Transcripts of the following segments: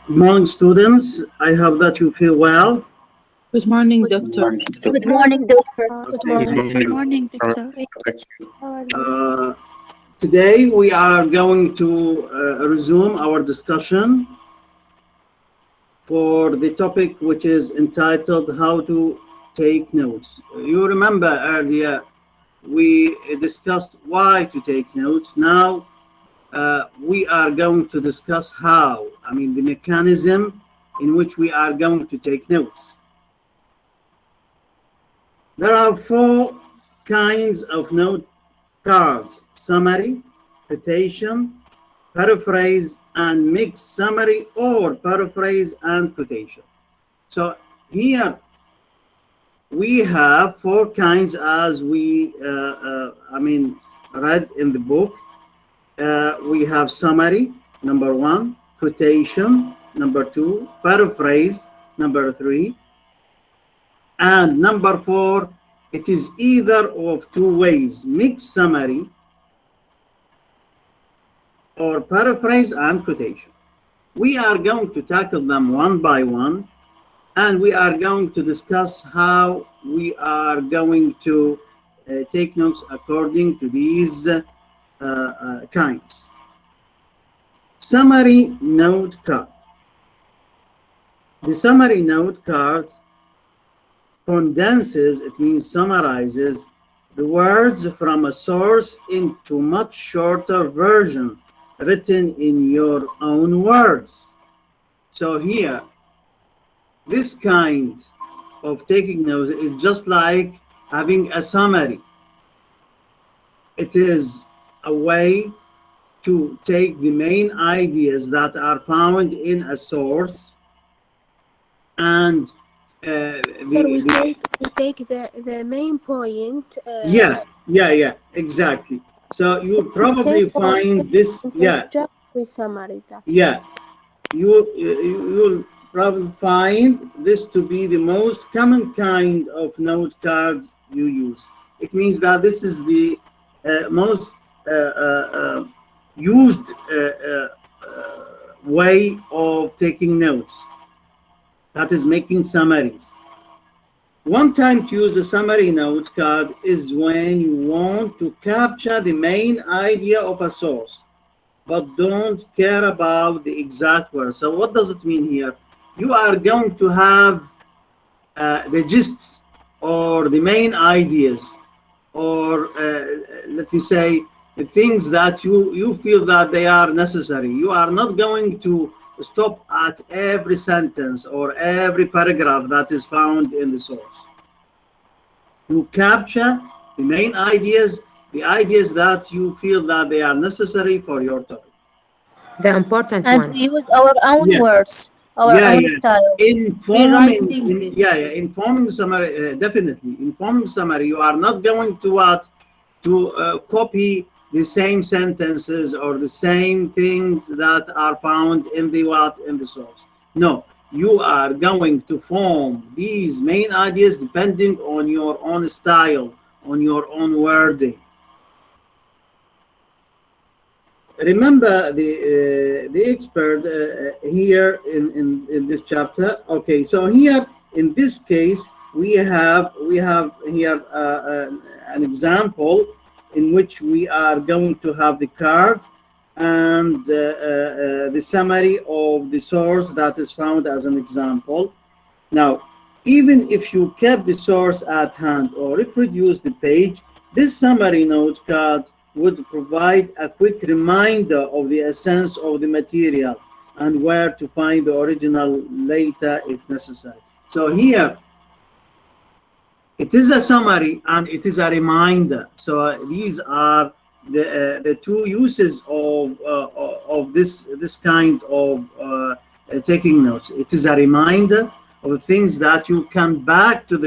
Good morning, students. I hope that you feel well. Good morning, Good doctor. morning. Good morning, doctor. Good Okay. morning. Good morning, doctor. How are you? Uh, Today we are going to resume our discussion for the topic which is entitled How to Take Notes. You remember earlier we discussed why to take notes. Now we are going to discuss how, the mechanism in which we are going to take notes. There are four kinds of note cards: summary, quotation, paraphrase, and mixed summary or paraphrase and quotation. So here we have four kinds as we read in the book. We have summary, number one, quotation, number two, paraphrase, number three, and number four, it is either of two ways: mixed summary or paraphrase and quotation. We are going to tackle them one by one, and we are going to discuss how we are going to take notes according to these kinds. Summary note card. The summary note card condenses, it means summarizes, the words from a source into much shorter version written in your own words. So here, this kind of taking notes is just like having a summary. It is a way to take the main ideas that are found in a source and we take the main point. yeah, exactly. So you probably find this, We summary that. You'll probably find this to be the most common kind of note card you use. It means that this is the most used way of taking notes. That is making summaries. One time to use a summary note card is when you want to capture the main idea of a source, but don't care about the exact words. So what does it mean here? You are going to have the gist or the main ideas, or let me say, things that you feel that they are necessary. You are not going to stop at every sentence or every paragraph that is found in the source. You capture the main ideas, the ideas that you feel that they are necessary for your topic. The important And one. we use our own words, our own style. Informing summary, definitely. Informing summary, you are not going to copy the same sentences or the same things that are found in the source. No, you are going to form these main ideas depending on your own style, on your own wording. Remember the expert here in this chapter. Okay, so here in this case we have here an example in which we are going to have the card and the summary of the source that is found as an example. Now, even if you kept the source at hand or reproduce the page, this summary note card would provide a quick reminder of the essence of the material and where to find the original later if necessary. So here, it is a summary and it is a reminder. So these are the two uses of this kind of taking notes. It is a reminder of things that you come back to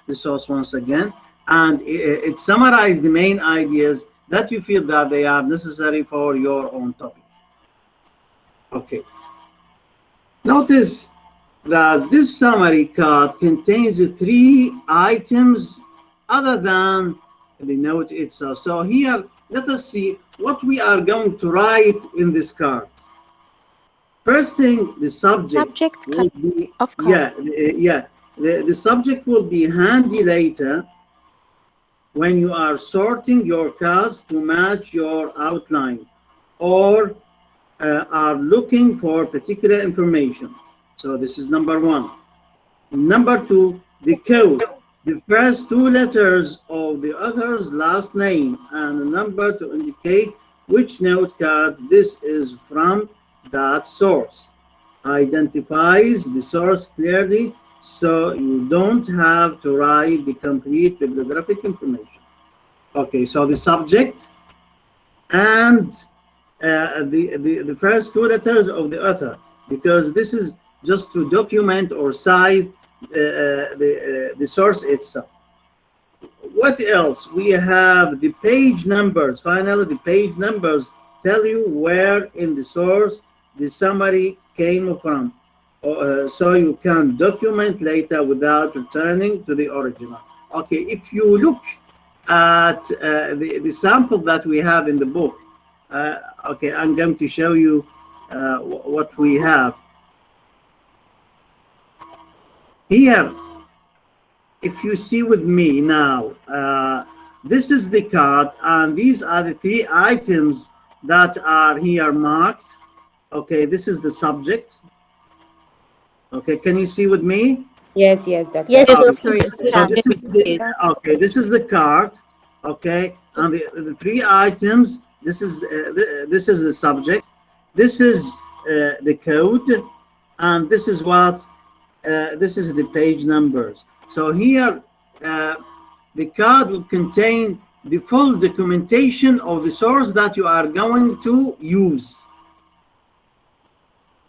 the source once again, and it summarizes the main ideas that you feel that they are necessary for your own topic. Okay. Notice that this summary card contains 3 items other than the note itself. So here, let us see what we are going to write in this card. First thing, the subject Subject will be, of card. yeah. The subject will be handy later when you are sorting your cards to match your outline or are looking for particular information. So this is number one. Number two, the code. The first two letters of the author's last name and a number to indicate which note card this is from that source. Identifies the source clearly so you don't have to write the complete bibliographic information. Okay, so the subject and the first two letters of the author, because this is just to document or cite the source itself. What else? We have the page numbers. Finally, the page numbers tell you where in the source the summary came from, so you can document later without returning to the original. Okay, if you look at the sample that we have in the book, okay, I'm going to show you what we have. Here, if you see with me now, this is the card, and these are the three items that are here marked. Okay, this is the subject. Okay, can you see with me? Yes, yes, doctor. Yes, Okay. doctor. Yes, we So have. this is the, okay, this is the card. Okay, and the three items. This is the subject. This is the code, and this is what this is the page numbers. So here, the card will contain the full documentation of the source that you are going to use.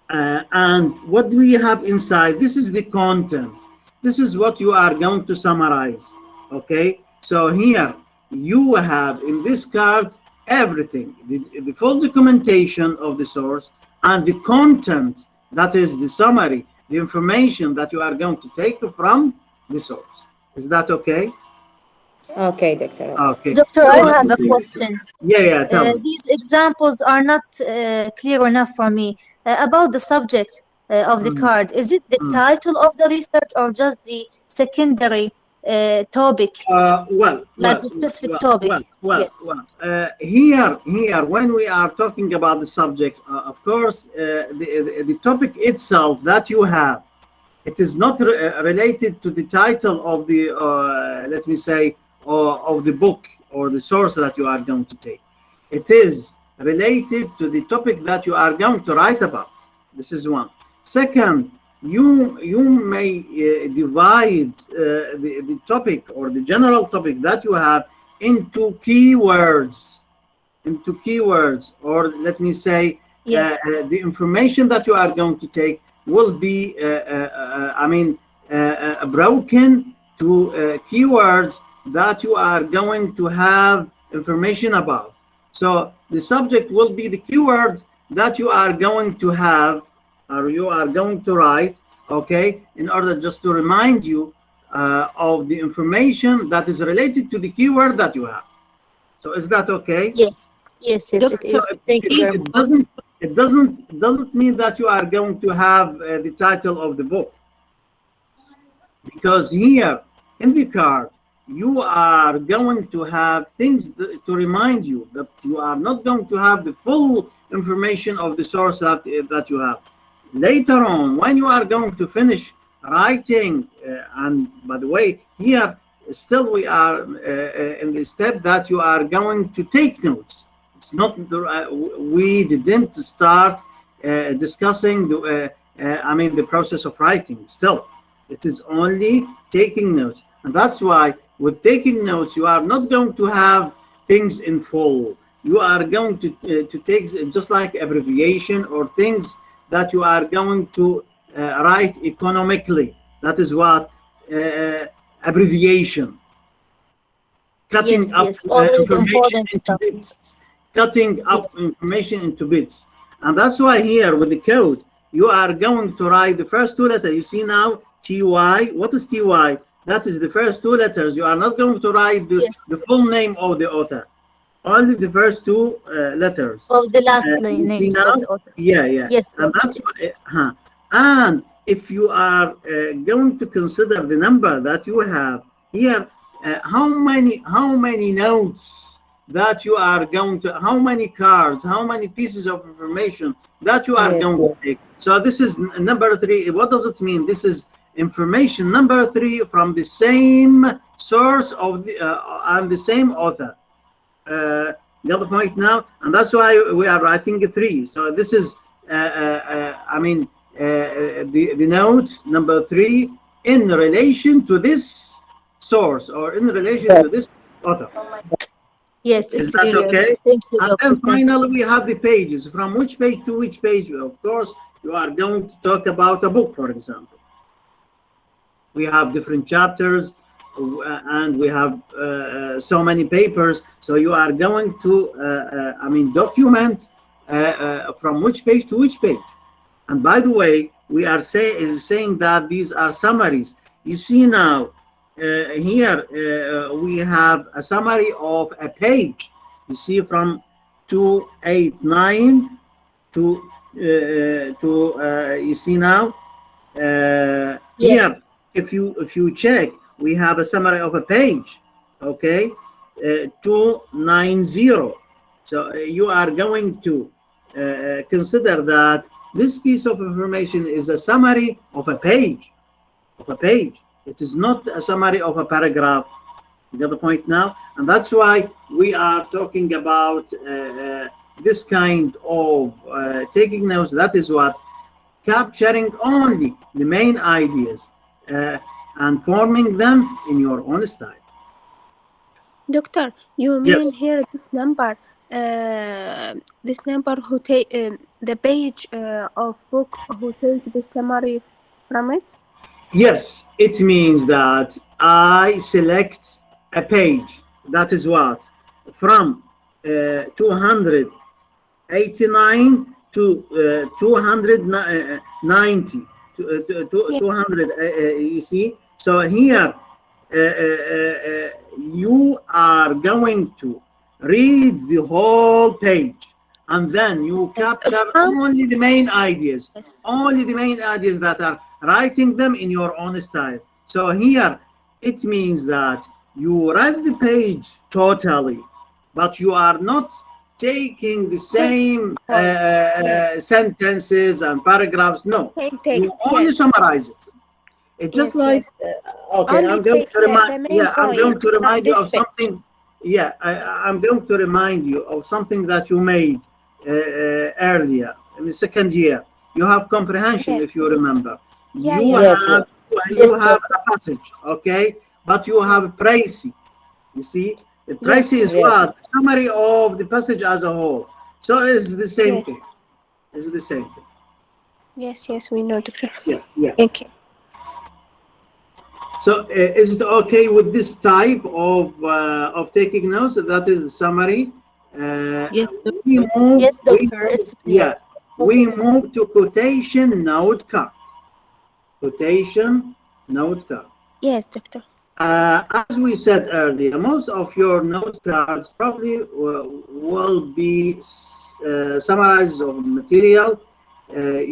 And what do we have inside? This is the content. This is what you are going to summarize. Okay, so here you have in this card everything, the full documentation of the source and the content, that is the summary, the information that you are going to take from the source. Is that okay? Okay, doctor. Okay. Doctor, So, I have a question. Yeah, tell me. These examples are not clear enough for me. About the subject of the card, is it the title of the research or just the secondary topic, like the specific topic? Yes. Here, when we are talking about the subject, of course, the topic itself that you have, it is not related to the title of the, let me say, of the book or the source that you are going to take. It is related to the topic that you are going to write about. This is one. Second, you may divide the topic or the general topic that you have into keywords, or let me say, Yes. the information that you are going to take will be, broken to keywords that you are going to have information about. So the subject will be the keyword that you are going to have, or you are going to write, okay, in order just to remind you of the information that is related to the keyword that you have. So is that okay? Yes. Yes, it is. Thank you very much. It doesn't mean that you are going to have the title of the book, because here in the card you are going to have things to remind you that you are not going to have the full information of the source that you have. Later on, when you are going to finish writing, and by the way, here still we are in the step that you are going to take notes. It's not, we didn't start discussing the process of writing. Still, it is only taking notes, and that's why with taking notes you are not going to have things in full. You are going to take just like abbreviation or things that you are going to write economically. That is what abbreviation. Cutting up information into bits. Cutting up information into bits. And that's why here with the code, you are going to write the first two letters. You see now, TY. What is TY? That is the first two letters. You are not going to write the full name of the author. Only the first two letters. Of the last You see names now? of the author. Yeah, yeah. Yes, And doctor. that's Yes. and if you are going to consider the number that you have here, how many notes that you are going to, how many cards, how many pieces of information that you are Yes, going to take. So this is number 3. What does it mean? This is information number 3 from the same source of the and the same author. The other point now, and that's why we are writing 3. So this is, I mean, the note number 3 in relation to this source or in relation to this author. Yes, Is it's that clear. okay? Thank you, And doctor. then Thank you. finally, we have the pages. From which page to which page? Of course, you are going to talk about a book, for example. We have different chapters, and we have so many papers. So you are going to, I mean, document from which page to which page. And by the way, we are saying that these are summaries. You see now, here we have a summary of a page. You see from 289 to you see now Yes. here. If you check, we have a summary of a page. Okay, 290. So you are going to consider that this piece of information is a summary of a page. It is not a summary of a paragraph. You get the point now? And that's why we are talking about this kind of taking notes. That is what capturing only the main ideas and forming them in your own style. Doctor, you Yes. mean here this number who take the page of book who take the summary from it? Yes, it means that I select a page. That is what? From 289 to 290 to Yeah. 200. You see, so here you are going to read the whole page, and then you Yes, capture from- only the main ideas, Yes. only the main ideas that are writing them in your own style. So here it means that you read the page totally, but you are not taking the same sentences and paragraphs. No, Same you text. only Yes. summarize it. It's just Yes, like yes. okay, Only I'm going take to the remind. main Yeah, I'm going point to from remind you this of page. something. Yeah, I'm going to remind you of something that you made earlier in the second year. You have comprehension, Yes. if you remember. Yeah, You yeah. Yes, have yes. you Yes, have a passage, okay, but you have précis. You see, the précis Yes. is Yes. what? Summary of the passage as a whole. So it's the same Yes. thing. It's the same thing. Yes, yes, we know, doctor. Yeah, yeah. Thank you. So is it okay with this type of taking notes? That is the summary. Yes, We move. Yes, doctor. It's clear. Yeah, we Okay. move to quotation note card. Quotation note card. Yes, doctor. As we said earlier, most of your note cards probably will be summarizes of material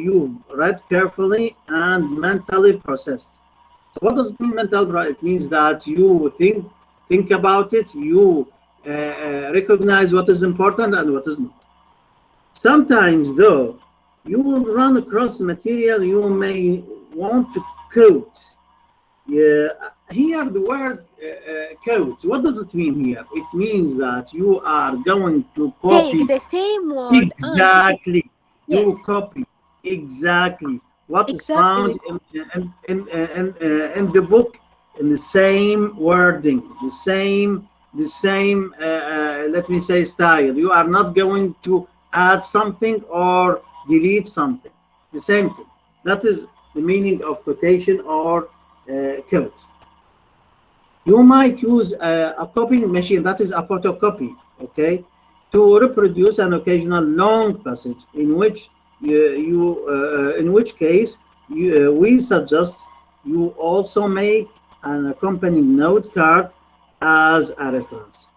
you've read carefully and mentally processed. So what does it mean mental? It means that you think about it, you recognize what is important and what is not. Sometimes, though, you will run across material you may want to quote. Here, the word quote, what does it mean here? It means that you are going to copy Take the same word. exactly. You Yes. copy exactly what is Exactly. found in the book, in the same wording, the same let me say style. You are not going to add something or delete something. The same thing. That is the meaning of quotation or quote. You might use a copying machine, that is a photocopy, okay, to reproduce an occasional long passage, in which in which case we suggest you also make an accompanying note card as a reference.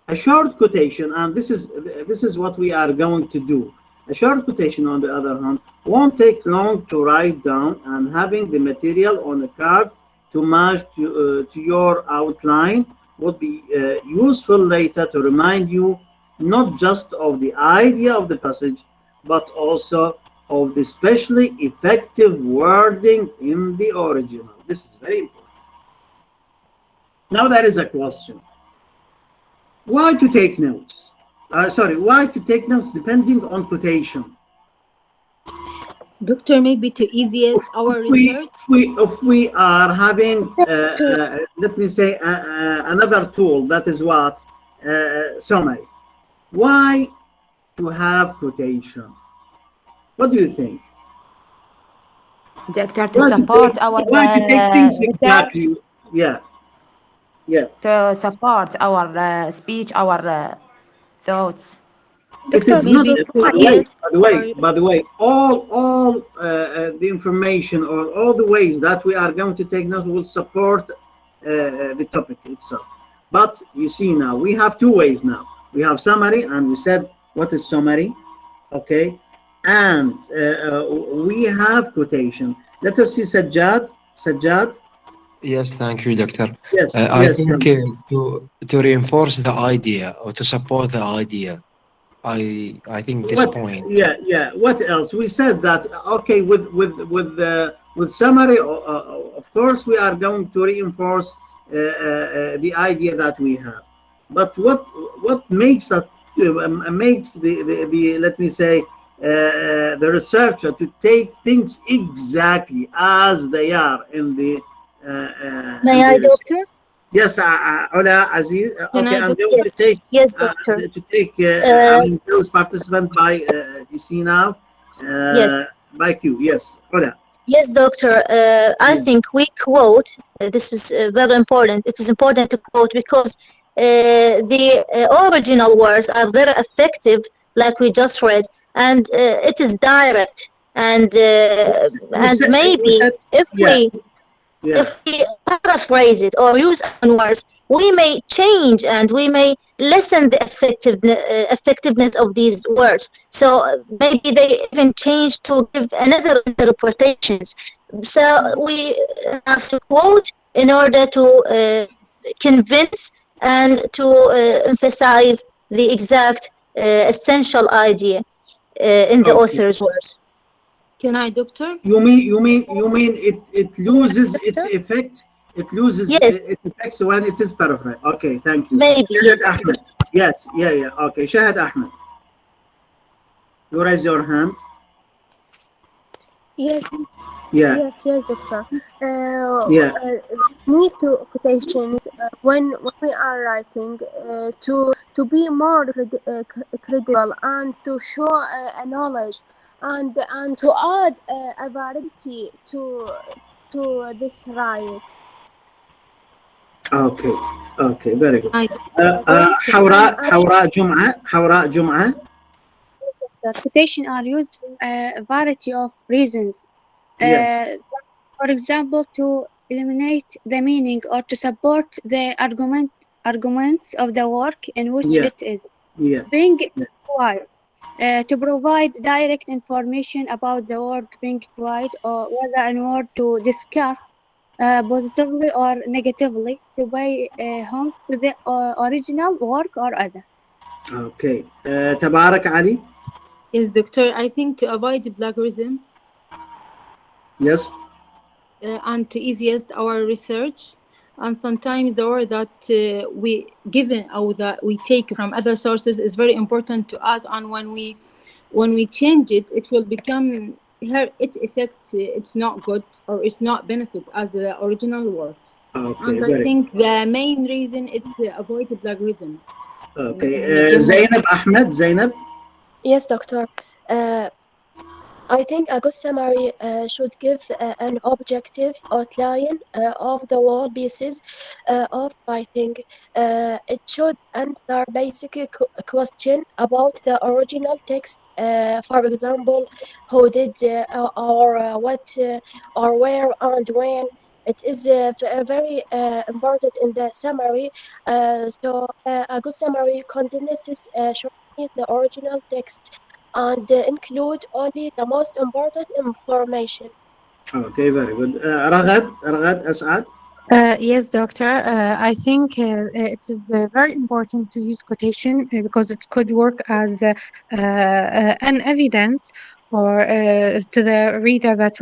A short quotation, and this is what we are going to do. A short quotation, on the other hand, won't take long to write down, and having the material on a card to match to your outline would be useful later to remind you not just of the idea of the passage, but also of the specially effective wording in the original. This is very important. Now there is a question. Why to take notes? Why to take notes depending on quotation? Doctor, maybe to easiest our research. If we are having, let me say, another tool, that is what? Summary. Why to have quotation? What do you think? Doctor, to support our why to take things research, exactly? Yeah. Yeah. to support our speech, our thoughts. It is not, maybe by the way, all the information or all the ways that we are going to take notes will support the topic itself. But you see now, we have two ways now. We have summary, and we said, what is summary? Okay. And we have quotation. Let us see Sajjad. Sajjad. Yes, thank you, Doctor. Yes. I yes. think to reinforce the idea or to support the idea, I think this point. Yeah. What else? We said that okay with summary. Of course, we are going to reinforce the idea that we have. But what makes makes the let me say the researcher to take things exactly as they are in the. May I, Doctor? Yes, Ola Aziz. Okay, I'm going Yes. to take. Yes, Doctor. To take I'm close participant by DC now. Yes. By Q. Yes, Ola. Yes, Doctor. I think we quote. This is very important. It is important to quote because the original words are very effective, like we just read, and it is direct. And maybe if we paraphrase it or use own words, we may change and we may lessen the effectiveness of these words. So maybe they even change to give another interpretations. So we have to quote in order to convince and to emphasize the exact essential idea in the author's words. Can I, Doctor? You mean it loses its effect? It loses its effects when it is paraphrased. Okay, thank you. Maybe, yes. Ahmed. Yes, yeah. Okay, Shahid Ahmed. You raise your hand. Yes. Yeah. Yes, Doctor. Need to quotations when we are writing to be more credible and to show a knowledge and to add a validity to this right. Okay, very good. حوراء جمعة. The quotation are used for a variety of reasons. Yes. For example, to eliminate the meaning or to support the arguments of the work in which it is being required. To provide direct information about the work being required, or whether an word to discuss positively or negatively, to pay homage to the original work or other. Okay. Tabarak Ali. Yes, Doctor. I think to avoid plagiarism. Yes. And to easiest our research, and sometimes the word that we given or that we take from other sources is very important to us, and when we change it, it will become its effect. It's not good or it's not benefit as the original words. Okay. And I think the main reason it's avoid plagiarism. Okay. Zainab Ahmed. Zainab. Yes, Doctor. I think a good summary should give an objective outline of the whole pieces of writing. It should answer basic question about the original text. For example, who did or what or where and when. It is very important in the summary. So a good summary condenses shortly the original text and include only the most important information. Okay, very good. Ragad Asad. Yes, doctor. I think it is very important to use quotation because it could work as an evidence or to the reader that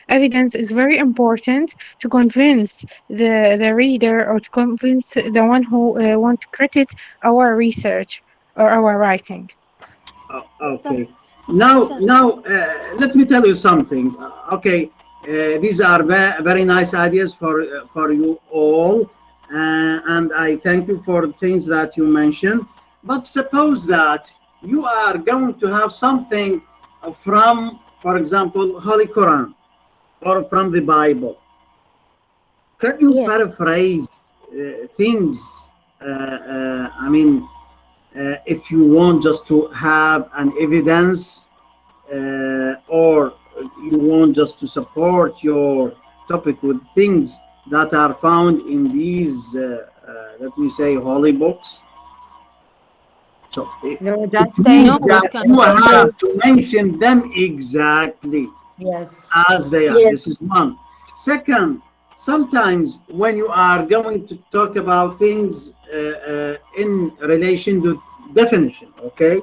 evidence is very important to convince the reader or to convince the one who want to credit our research or our writing. Okay. Now, let me tell you something. Okay, these are very nice ideas for you all, and I thank you for the things that you mentioned. But suppose that you are going to have something from, for example, Holy Quran or from the Bible. Can you Yes. paraphrase things? I mean, if you want just to have an evidence or you want just to support your topic with things that are found in these, let me say, holy books. So No, it just means No, we that can. you have to mention them exactly yes. as they are. Yes. This is one. Second, sometimes when you are going to talk about things in relation to definition, okay,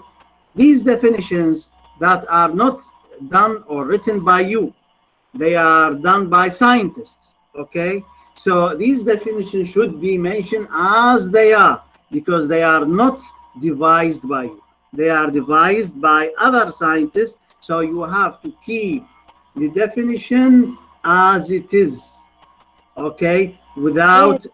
these definitions that are not done or written by you, they are done by scientists, okay. So these definitions should be mentioned as they are because they are not devised by you, they are devised by other scientists. So you have to keep the definition as it is, okay, without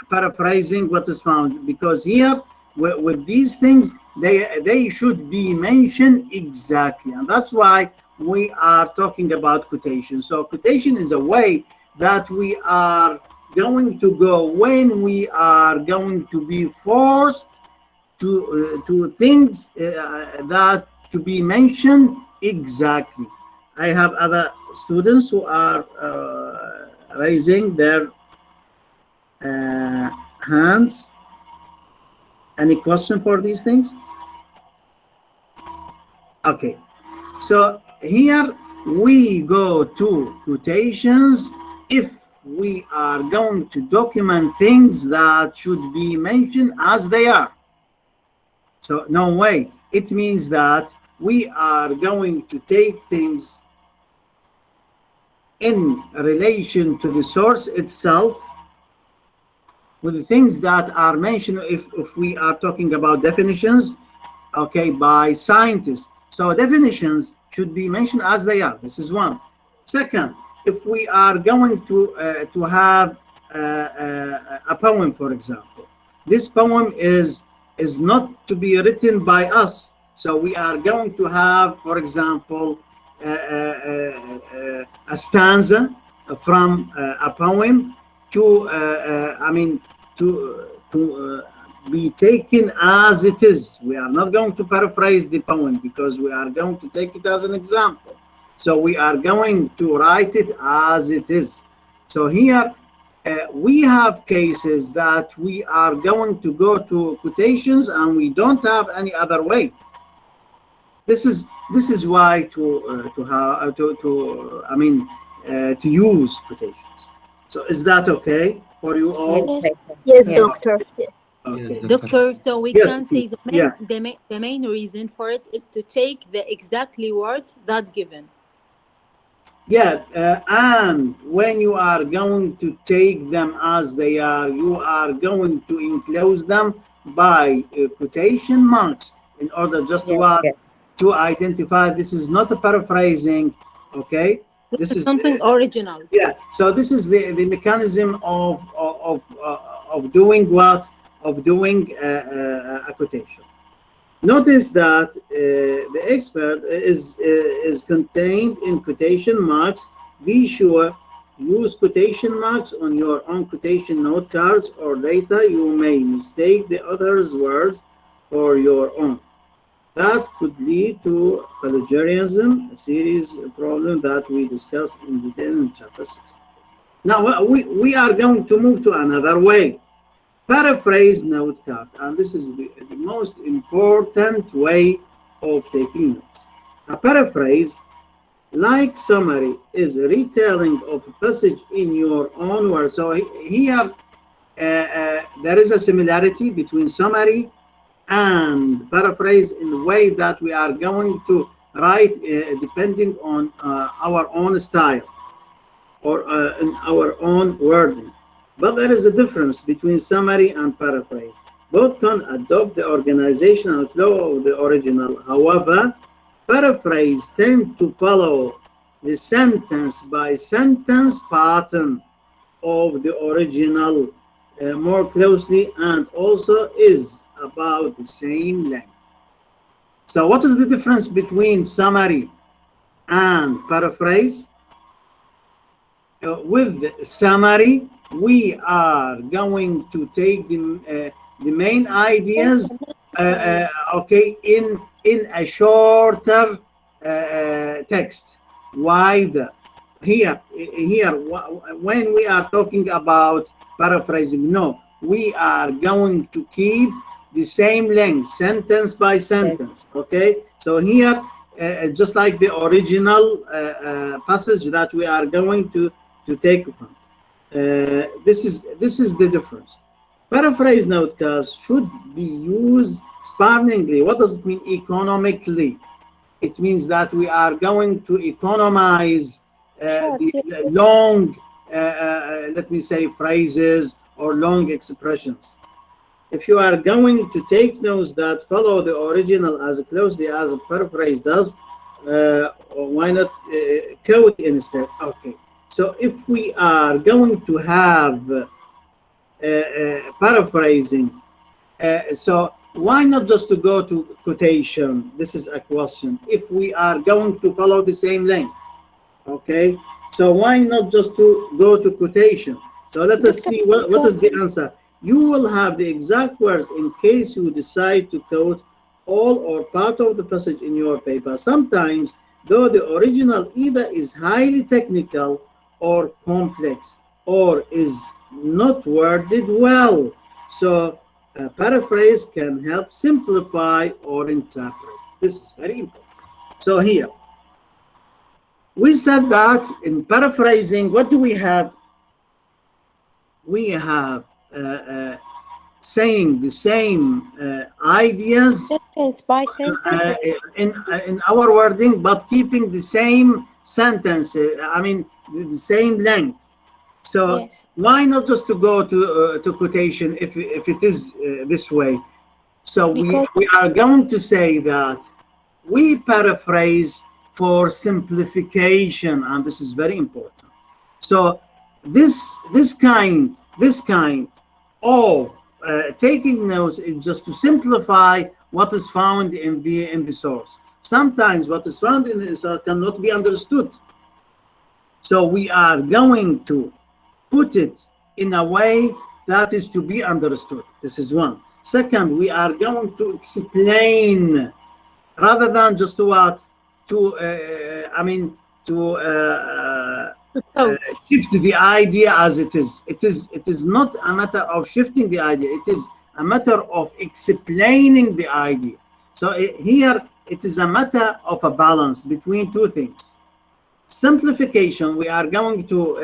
paraphrasing what is found, because here with these things they should be mentioned exactly, and that's why we are talking about quotation. So quotation is a way that we are going to go when we are going to be forced to things that to be mentioned exactly. I have other students who are raising their hands. Any question for these things? Okay, so here we go to quotations if we are going to document things that should be mentioned as they are. So no way. It means that we are going to take things in relation to the source itself with the things that are mentioned if we are talking about definitions, okay, by scientists. So definitions should be mentioned as they are. This is one. Second, if we are going to have a poem, for example, this poem is not to be written by us. So we are going to have, for example, a stanza from a poem to I mean to be taken as it is. We are not going to paraphrase the poem because we are going to take it as an example. So we are going to write it as it is. So here we have cases that we are going to go to quotations and we don't have any other way. This is why to use quotations. So is that okay for you all? Yes, Yes. doctor. Yes. Okay. Doctor, so we Yes, can say please. the main reason for it is to take the exactly word that's given. Yeah, and when you are going to take them as they are, you are going to enclose them by quotation marks in order just Yes. to identify this is not a paraphrasing, okay? This is something original. Yeah. So this is the mechanism of doing what? Of doing a quotation. Notice that the expert is contained in quotation marks. Be sure use quotation marks on your own quotation note cards or data. You may mistake the author's words for your own. That could lead to plagiarism, a serious problem that we discussed in detail in chapter 6. Now we are going to move to another way. Paraphrase note card, and this is the most important way of taking notes. A paraphrase, like summary, is a retelling of a passage in your own words. So here there is a similarity between summary and paraphrase in the way that we are going to write depending on our own style or in our own wording. But there is a difference between summary and paraphrase. Both can adopt the organizational flow of the original. However, paraphrase tend to follow the sentence by sentence pattern of the original more closely, and also is about the same length. So what is the difference between summary and paraphrase? With summary, we are going to take the main ideas, okay, in a shorter text. Wider. Here, when we are talking about paraphrasing, no, we are going to keep the same length, sentence by sentence. Okay, so here, just like the original passage that we are going to take from. This is the difference. Paraphrase note cards should be used sparingly. What does it mean? Economically. It means that we are going to economize the long, let me say, phrases or long expressions. If you are going to take notes that follow the original as closely as a paraphrase does, why not quote instead? Okay. So if we are going to have paraphrasing, so why not just to go to quotation? This is a question. If we are going to follow the same length, okay? So why not just to go to quotation? So let us see what is the answer. You will have the exact words in case you decide to quote all or part of the passage in your paper. Sometimes, though, the original either is highly technical or complex, or is not worded well. So a paraphrase can help simplify or interpret. This is very important. So here, we said that in paraphrasing, what do we have? We have saying the same ideas sentence by sentence in our wording, but keeping the same sentence, I mean, the same length. So yes. Why not just to go to quotation if it is this way? So we are going to say that we paraphrase for simplification, and this is very important. So this kind of taking notes is just to simplify what is found in the source. Sometimes what is found in the source cannot be understood. So we are going to put it in a way that is to be understood. This is one. Second, we are going to explain rather than just what to shift the idea as it is. It is not a matter of shifting the idea. It is a matter of explaining the idea. So here it is a matter of a balance between two things. Simplification, we are going to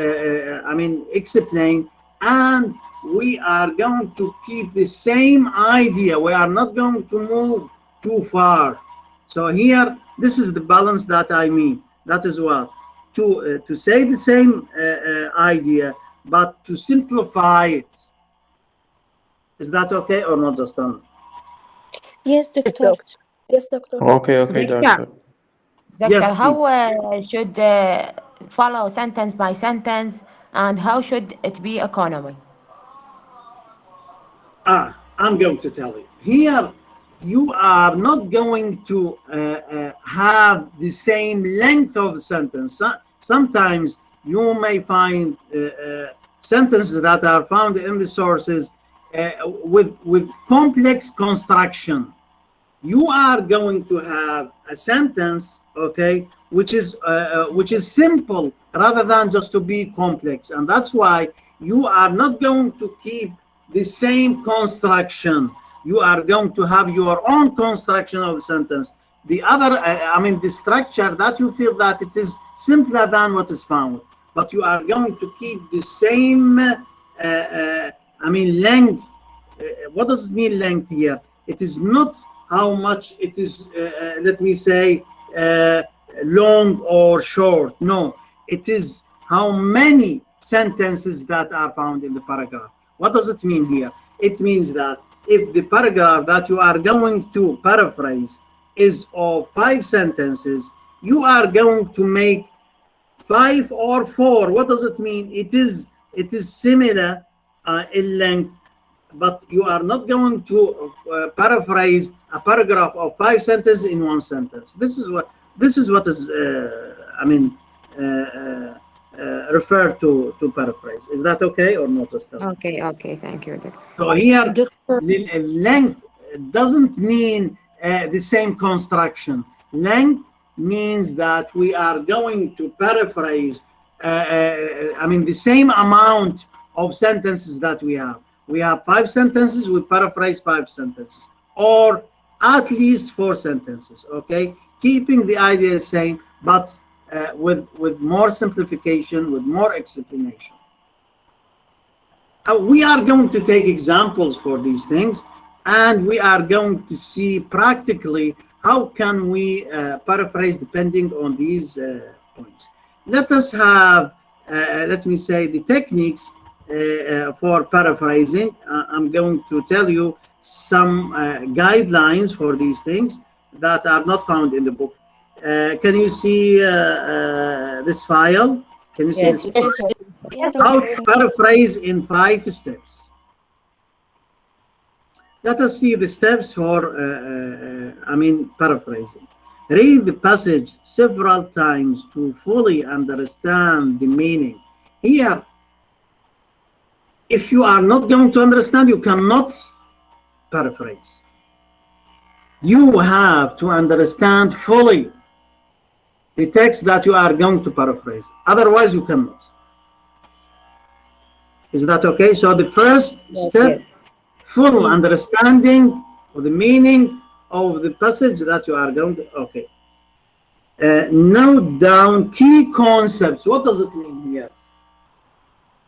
explain, and we are going to keep the same idea. We are not going to move too far. So here, this is the balance that I mean. That is what to say the same idea, but to simplify it. Is that okay or not, Justin? Yes, doctor. Yes, doctor. Okay, doctor. Doctor, Yes, how should follow sentence by sentence, and how should it be economy? I'm going to tell you. Here, you are not going to have the same length of the sentence. Sometimes you may find sentences that are found in the sources with complex construction. you are going to have a sentence, okay, which is simple rather than just to be complex. And that's why you are not going to keep the same construction. You are going to have your own construction of the sentence. The other, the structure that you feel that it is simpler than what is found, but you are going to keep the same, length. What does it mean, length here? It is not how much it is, let me say, long or short. No, it is how many sentences that are found in the paragraph. What does it mean here? It means that if the paragraph that you are going to paraphrase is of 5 sentences, you are going to make 5 or 4. What does it mean? It is similar in length, but you are not going to paraphrase a paragraph of 5 sentences in 1 sentence. This is what is referred to paraphrase. Is that okay or not, Estelle? Okay, thank you, Doctor. So here, the length doesn't mean the same construction. Length means that we are going to paraphrase, the same amount of sentences that we have. We have 5 sentences, we paraphrase 5 sentences, or at least 4 sentences, okay? Keeping the idea the same, but with more simplification, with more explanation. We are going to take examples for these things, and we are going to see practically how can we paraphrase depending on these points. Let us have, let me say, the techniques for paraphrasing. I'm going to tell you some guidelines for these things that are not found in the book. Can you see this file? Can you see Yes, this? yes. How to paraphrase in 5 steps. Let us see the steps for, paraphrasing. Read the passage several times to fully understand the meaning. Here, if you are not going to understand, you cannot paraphrase. You have to understand fully the text that you are going to paraphrase. Otherwise, you cannot. Is that okay? So the first step, full understanding of the meaning of the passage that you are going to, okay. Note down key concepts. What does it mean here?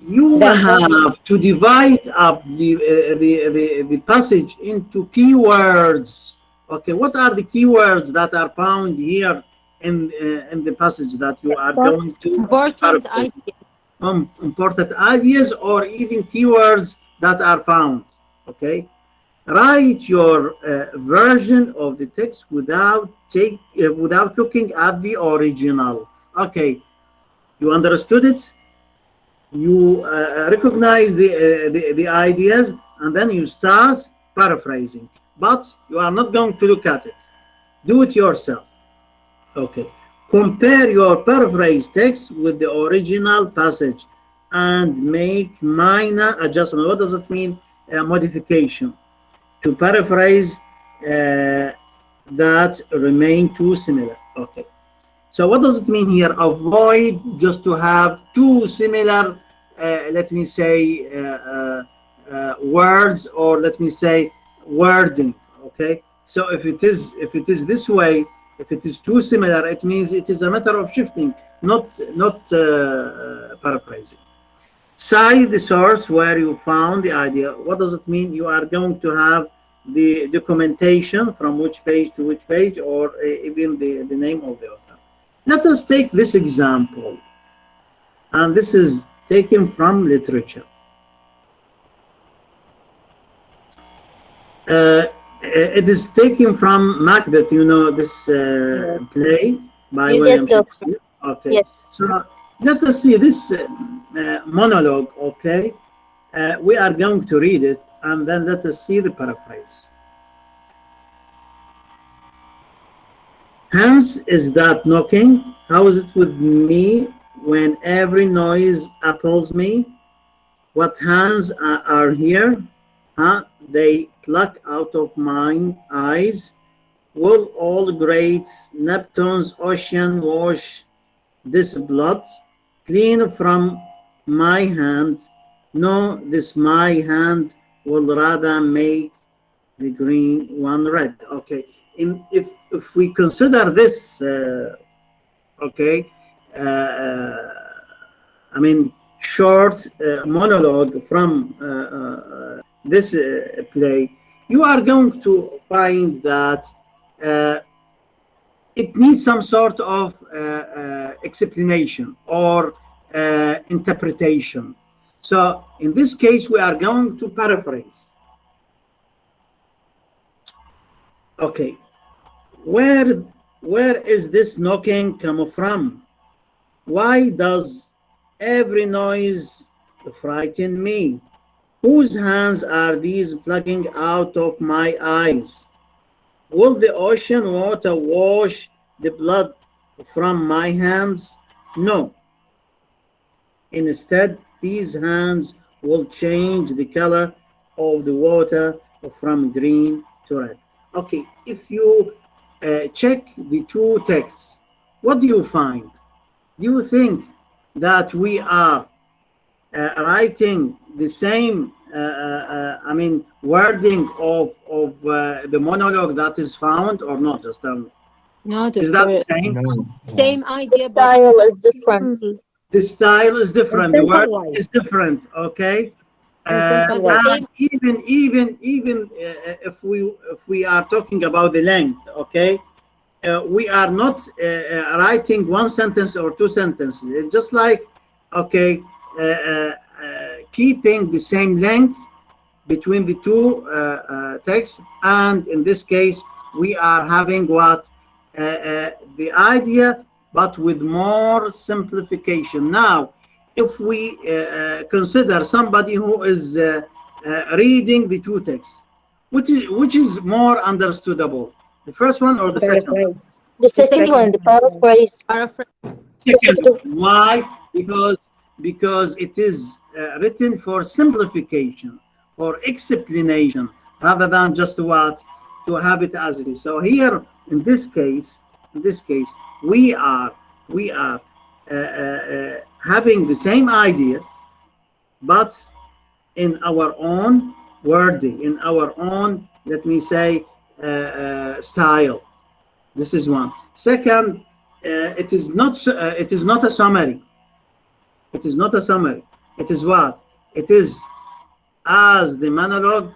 You have to divide up the passage into keywords. Okay, what are the keywords that are found here in the passage that you are going to important ideas. Important ideas, or even keywords that are found. Okay, write your version of the text without looking at the original. Okay, you understood it. You recognize the ideas, and then you start paraphrasing. But you are not going to look at it. Do it yourself. Okay. Compare your paraphrase text with the original passage and make minor adjustment. What does it mean? Modification. To paraphrase that remain too similar. Okay. So what does it mean here? Avoid just to have 2 similar, let me say, words, or let me say wording. Okay. So if it is this way, if it is too similar, it means it is a matter of shifting, not paraphrasing. Cite the source where you found the idea. What does it mean? You are going to have the documentation from which page to which page, or even the name of the author. Let us take this example, and this is taken from literature. It is taken from Macbeth, you know, this play by William Shakespeare. Okay. Yes. So let us see this monologue, okay? We are going to read it, and then let us see the paraphrase. Hence is that knocking, how is it with me when every noise appals me? What hands are here? Huh? They pluck out of mine eyes. will all great Neptune's ocean wash this blood clean from my hand? No, this my hand will rather make the green one red. Okay, if we consider this, okay, I mean, short monologue from this play, you are going to find that it needs some sort of explanation or interpretation. So in this case, we are going to paraphrase. Okay, where is this knocking come from? Why does every noise frighten me? Whose hands are these plugging out of my eyes? Will the ocean water wash the blood from my hands? No. Instead, these hands will change the color of the water from green to red. Okay, if you check the two texts, what do you find? Do you think that we are writing the same wording of the monologue that is found, or not? Just tell me. No, is that the same? No. Same idea, The style is different. The style is different. The word is different. Okay. And even if we are talking about the length, okay, we are not writing one sentence or two sentences. It's just like, okay, keeping the same length between the two texts, and in this case, we are having what the idea, but with more simplification. Now, if we consider somebody who is reading the two texts, which is more understandable, the first one or the second one? The second one, the paraphrase. Second. Why? Because it is written for simplification, for explanation, rather than just what to have it as it is. So here, in this case, we are having the same idea, but in our own wording, in our own, let me say, style. This is one. Second, it is not a summary. It is not a summary. It is what? It is, as the monologue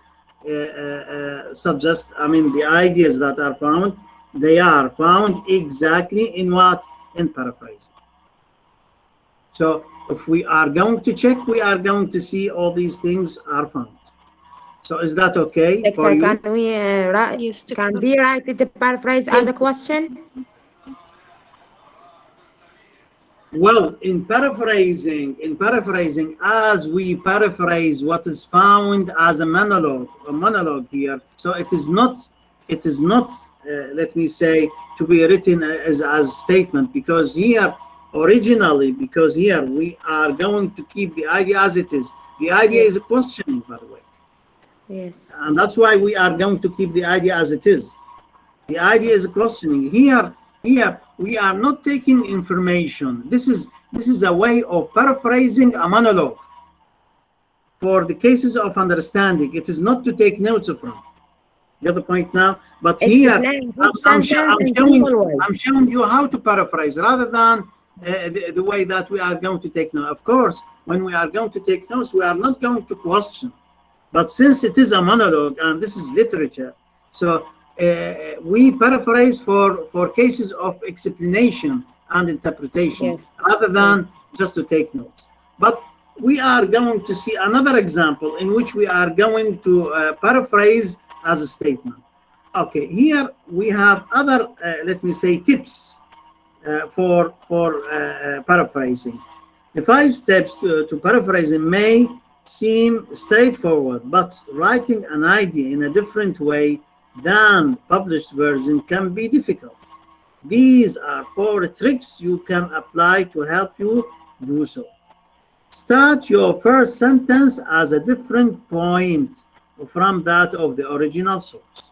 suggests, the ideas that are found, they are found exactly in what? In paraphrasing. So if we are going to check, we are going to see all these things are found. So is that okay for you? Can we write? Yes, Can we write the paraphrase as a question? Well, in paraphrasing, as we paraphrase what is found as a monologue here. So it is not. Let me say, to be written as a statement, because here we are going to keep the idea as it is. The idea is a questioning, by the way. Yes. And that's why we are going to keep the idea as it is. The idea is a questioning. Here we are not taking information. This is a way of paraphrasing a monologue. For the cases of understanding, it is not to take notes from. Get the point now? But here, I'm showing you how to paraphrase rather than the way that we are going to take notes. Of course, when we are going to take notes, we are not going to question. But since it is a monologue and this is literature, so we paraphrase for cases of explanation and interpretation, yes, rather than just to take notes. But we are going to see another example in which we are going to paraphrase as a statement. Okay, here we have other, let me say, tips for paraphrasing. The 5 steps to paraphrasing may seem straightforward, but writing an idea in a different way than published version can be difficult. These are 4 tricks you can apply to help you do so. Start your first sentence as a different point from that of the original source.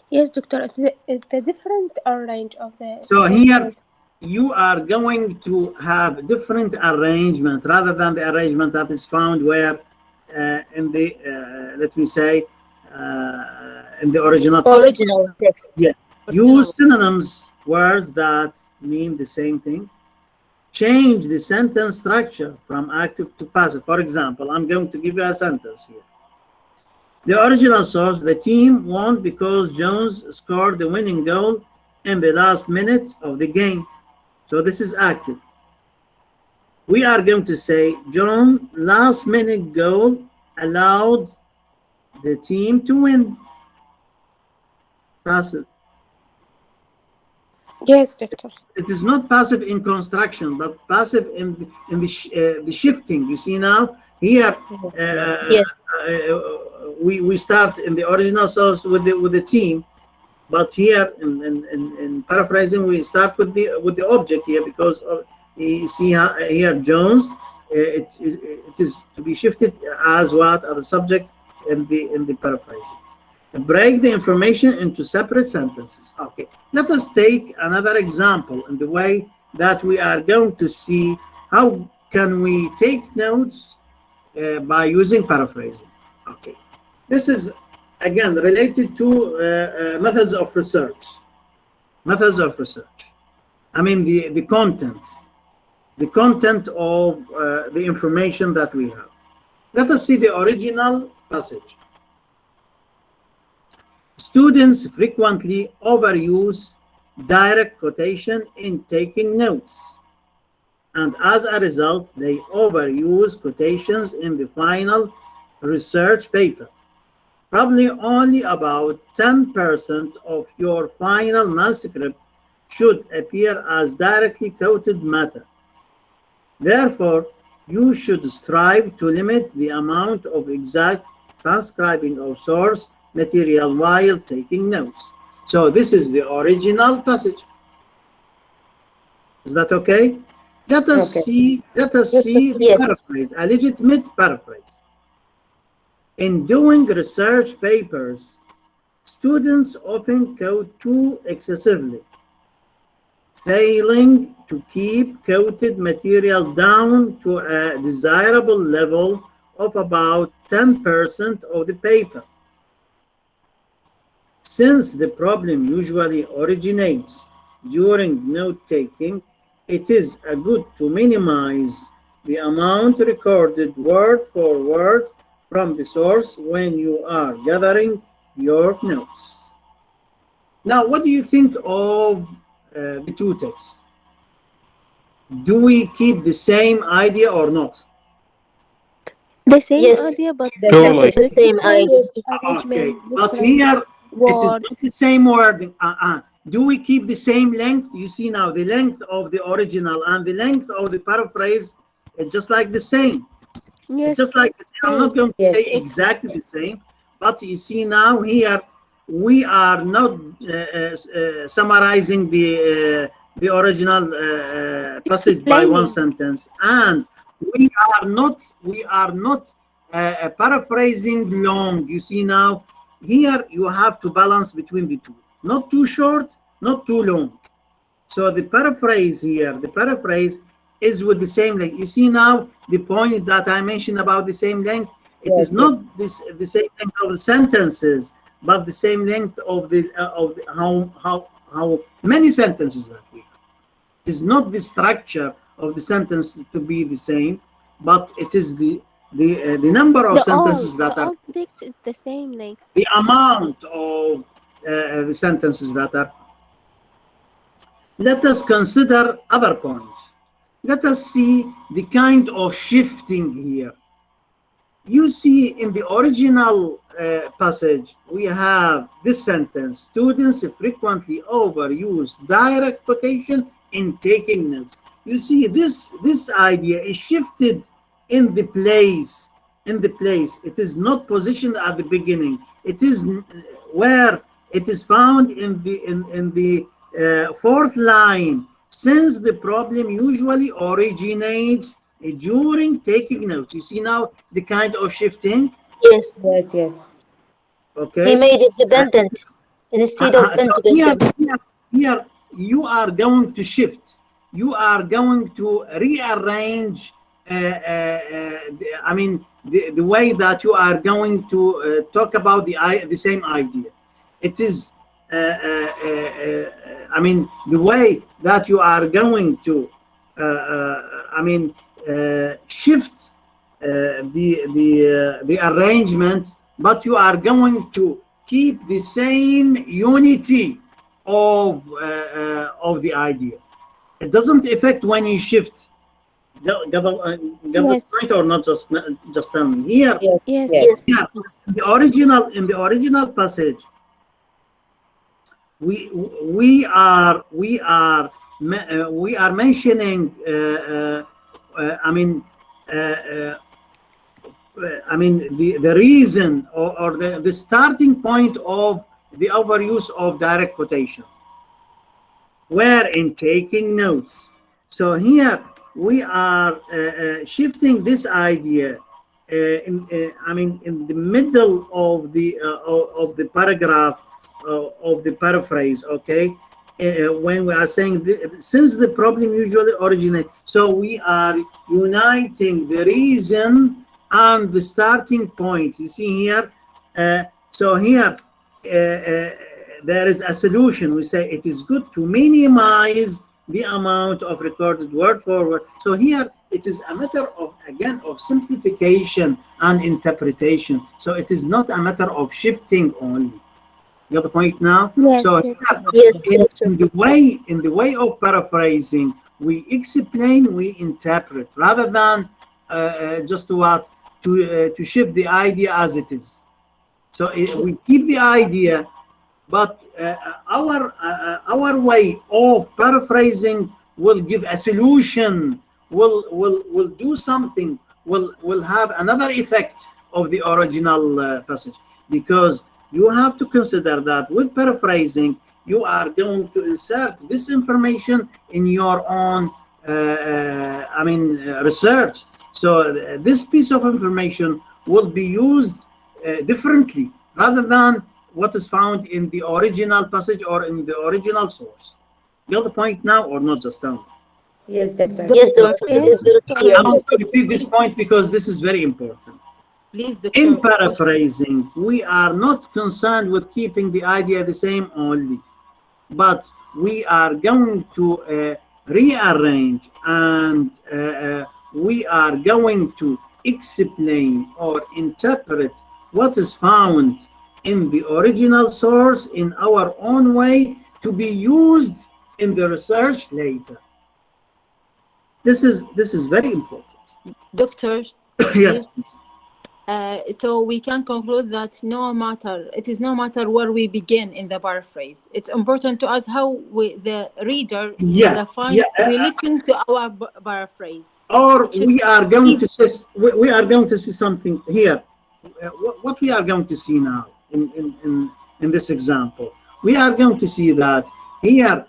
Yes, doctor. It's the different range of the. So here you are going to have different arrangement rather than the arrangement that is found where in the let me say in the original text. Yeah. Use synonyms, words that mean the same thing. Change the sentence structure from active to passive. For example, I'm going to give you a sentence here. The original source: the team won because Jones scored the winning goal in the last minute of the game. So this is active. We are going to say John's last minute goal allowed the team to win. Passive. Yes, doctor. It is not passive in construction, but passive in the shifting. You see now here. Yes. We start in the original source with the team, but here in paraphrasing we start with the object here, because of, you see here Jones. It is to be shifted as what as the subject in the paraphrasing. Break the information into separate sentences. Okay, let us take another example in the way that we are going to see how can we take notes by using paraphrasing. Okay, this is again related to methods of research. Methods of research. I mean the content of the information that we have. Let us see the original passage. Students frequently overuse direct quotation in taking notes, and as a result, they overuse quotations in the final research paper. Probably only about 10% of your final manuscript should appear as directly quoted matter. Therefore, you should strive to limit the amount of exact transcribing of source material while taking notes. So this is the original passage. Is that okay? Let us see the paraphrase, a legitimate paraphrase. In doing research papers, students often quote too excessively, failing to keep quoted material down to a desirable level of about 10% of the paper. Since the problem usually originates during note-taking, it is good to minimize the amount recorded word for word from the source when you are gathering your notes. Now, what do you think of the two texts? Do we keep the same idea or not? The same Yes, idea, but Totally. it's the same idea. Okay, but here it is not the same wording. Do we keep the same length? You see now the length of the original and the length of the paraphrase is just like the same. Yes, It's just like the same. I'm not going to say exactly the same, but you see now here we are not summarizing the original passage by one sentence, and we are not paraphrasing long. You see now here you have to balance between the two, not too short, not too long. So the paraphrase here, the paraphrase is with the same length. You see now the point that I mentioned about the same length. It is not the same length of the sentences, but the same length of the how many sentences that we have. It is not the structure of the sentence to be the same, but it is the number of sentences that are. All text is the same length. The amount of the sentences that are. Let us consider other points. Let us see the kind of shifting here. You see in the original passage, we have this sentence: students frequently overuse direct quotation in taking notes. You see this idea is shifted in the place. It is not positioned at the beginning. It is where it is found in the fourth line. Since the problem usually originates during taking notes. You see now the kind of shifting? Yes. Yes. Okay. He made it dependent instead of So individual. here you are going to shift. You are going to rearrange. I mean, the way that you are going to talk about the same idea. It is. I mean, the way that you are going to. Shift the arrangement, but you are going to keep the same unity of the idea. It doesn't affect when you shift. Get the point or not? Just tell me here. Yes. Yeah, in the original passage, we are mentioning. The reason or the starting point of the overuse of direct quotation. We're in taking notes. So here we are shifting this idea in the middle of the paragraph of the paraphrase. Okay. When we are saying since the problem usually originates, so we are uniting the reason and the starting point. You see here, so here there is a solution. We say it is good to minimize the amount of recorded word for word. So here it is a matter of, again, of simplification and interpretation. So it is not a matter of shifting only. You got the point now? Yes, so yes. in the way of paraphrasing, we explain, we interpret, rather than just to shift the idea as it is. So we keep the idea, but our way of paraphrasing will give a solution, will do something, will have another effect of the original passage, because you have to consider that with paraphrasing, you are going to insert this information in your own, research. So this piece of information will be used differently, rather than what is found in the original passage or in the original source. You got the point now, or not? Just tell me. Yes, Doctor. Yes, Doctor. It is very clear. I want to repeat this point because this is very important. Please, Doctor. In paraphrasing, we are not concerned with keeping the idea the same only, but we are going to rearrange, and we are going to explain or interpret what is found in the original source in our own way, to be used in the research later. This is very important. Doctor. Yes. So we can conclude that it is no matter where we begin in the paraphrase. It's important to us how the reader, we listen to our paraphrase. Or we are going to see something here. What we are going to see now in this example, we are going to see that here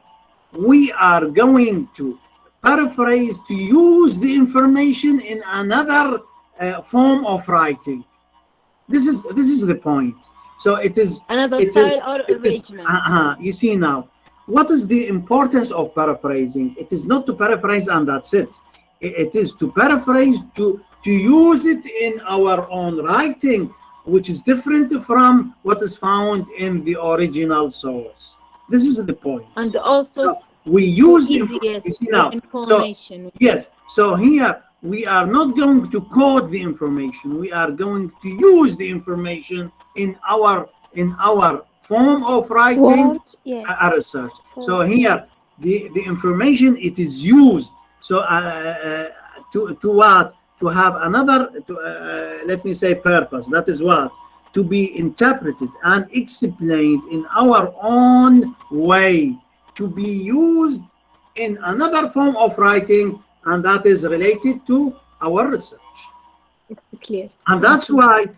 we are going to paraphrase to use the information in another form of writing. This is the point. So it is another style or arrangement. You see now, what is the importance of paraphrasing? It is not to paraphrase and that's it. It is to paraphrase to use it in our own writing, which is different from what is found in the original source. This is the point. And also, so we use the information. So here we are not going to code the information. We are going to use the information in our form of writing, a research. So here the information, it is used. So to what? To have another, let me say, purpose. That is what? To be interpreted and explained in our own way, to be used in another form of writing, and that is related to our research. It's clear. And that's why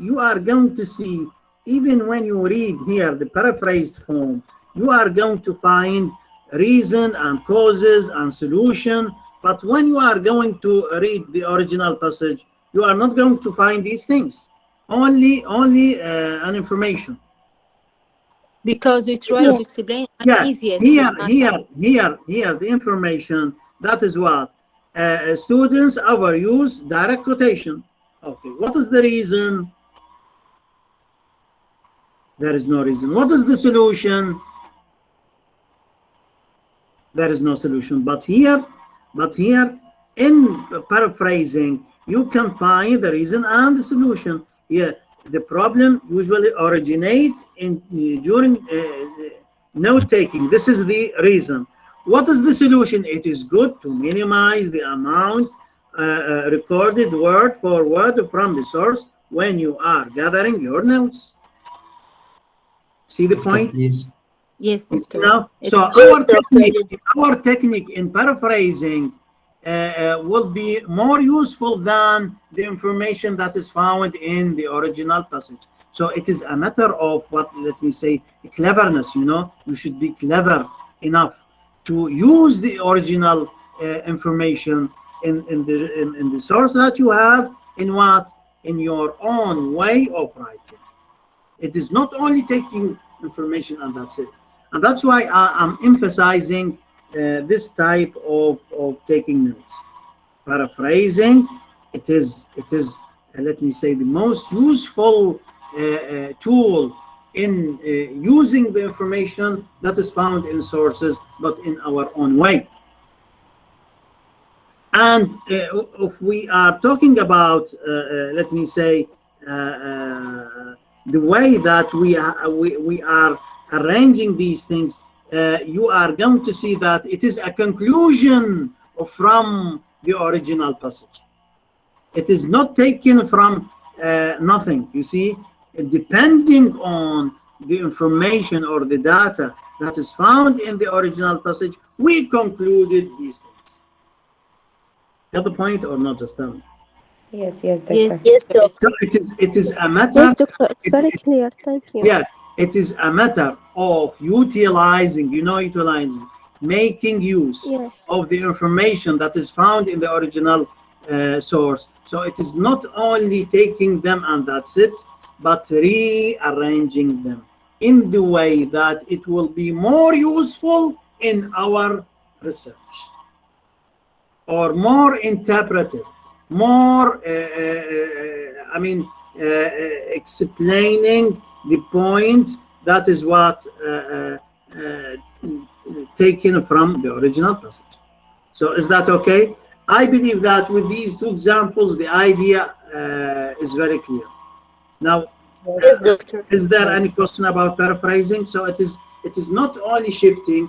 you are going to see, even when you read here the paraphrased form, you are going to find reason and causes and solution. But when you are going to read the original passage, you are not going to find these things. Only an information. Because we try to Yes. explain Yeah, easiest here, matter. the information, that is what students overuse direct quotation. Okay, what is the reason? There is no reason. What is the solution? There is no solution. But here, in paraphrasing, you can find the reason and the solution. Yeah, the problem usually originates in during note taking. This is the reason. What is the solution? It is good to minimize the amount recorded word for word from the source when you are gathering your notes. See the point? Please. Yes, doctor. Now, so our technique in paraphrasing will be more useful than the information that is found in the original passage. So it is a matter of what, let me say, cleverness. You know, you should be clever enough to use the original information in the source that you have in your own way of writing. It is not only taking information and that's it. And that's why I'm emphasizing this type of taking notes. Paraphrasing, it is let me say, the most useful tool in using the information that is found in sources, but in our own way. And if we are talking about, let me say, the way that we are arranging these things, you are going to see that it is a conclusion from the original passage. It is not taken from nothing. You see, depending on the information or the data that is found in the original passage, we concluded these things. Got the point or not, just tell me? Yes, doctor. Yes, doctor. So it is a matter. Yes, doctor, it's very clear. Thank you. Yeah, it is a matter of utilizing, making use Yes. of the information that is found in the original source. So it is not only taking them and that's it, but rearranging them in the way that it will be more useful in our research, or more interpretive, more, explaining the point. That is what taken from the original passage. So is that okay? I believe that with these two examples, the idea is very clear. Now, Yes, doctor. is there any question about paraphrasing? So it is not only shifting.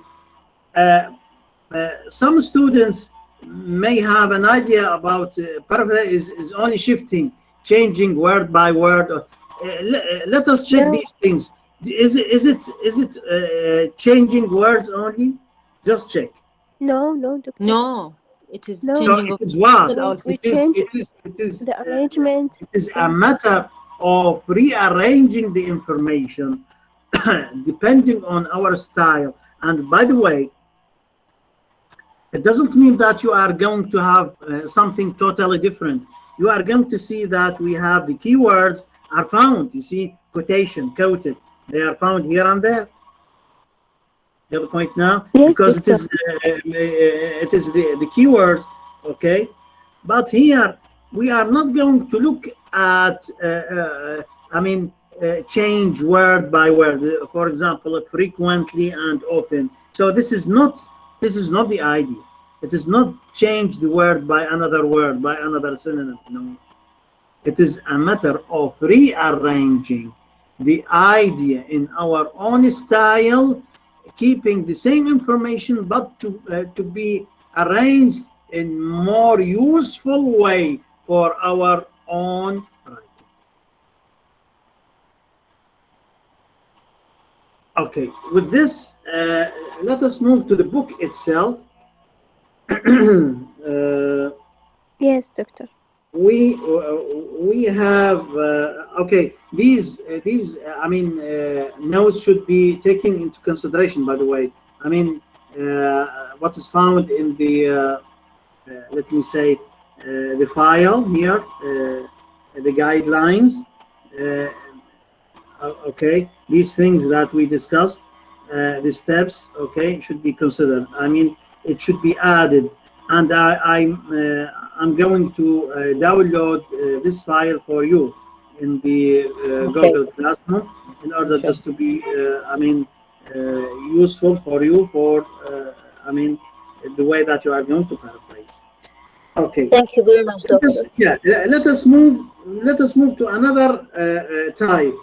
Some students may have an idea about paraphrase is only shifting, changing word by word. Let us check these things. Is it changing words only? Just check. No, doctor. No, it is No. So changing it is what? We It change is the arrangement. it is a matter of rearranging the information depending on our style. And by the way, it doesn't mean that you are going to have something totally different. You are going to see that we have the keywords are found. You see, quotation, quoted. They are found here and there. You have the point now? Yes, because it is the keywords, okay? But here we are not going to look at change word by word. For example, frequently and often. So this is not the idea. It is not change the word by another word, by another synonym. No. It is a matter of rearranging the idea in our own style, keeping the same information, but to be arranged in more useful way for our own writing. Okay, with this, let us move to the book itself. Yes, doctor. We have okay. These notes should be taken into consideration. By the way, what is found in the let me say the file here, the guidelines. okay, these things that we discussed, the steps, okay, should be considered. I mean, it should be added, and I'm going to download this file for you in the Google Classroom in order just to be, I mean, useful for you for, I mean, the way that you are going to paraphrase. Okay. Thank you very much, Doctor. Let us move to another type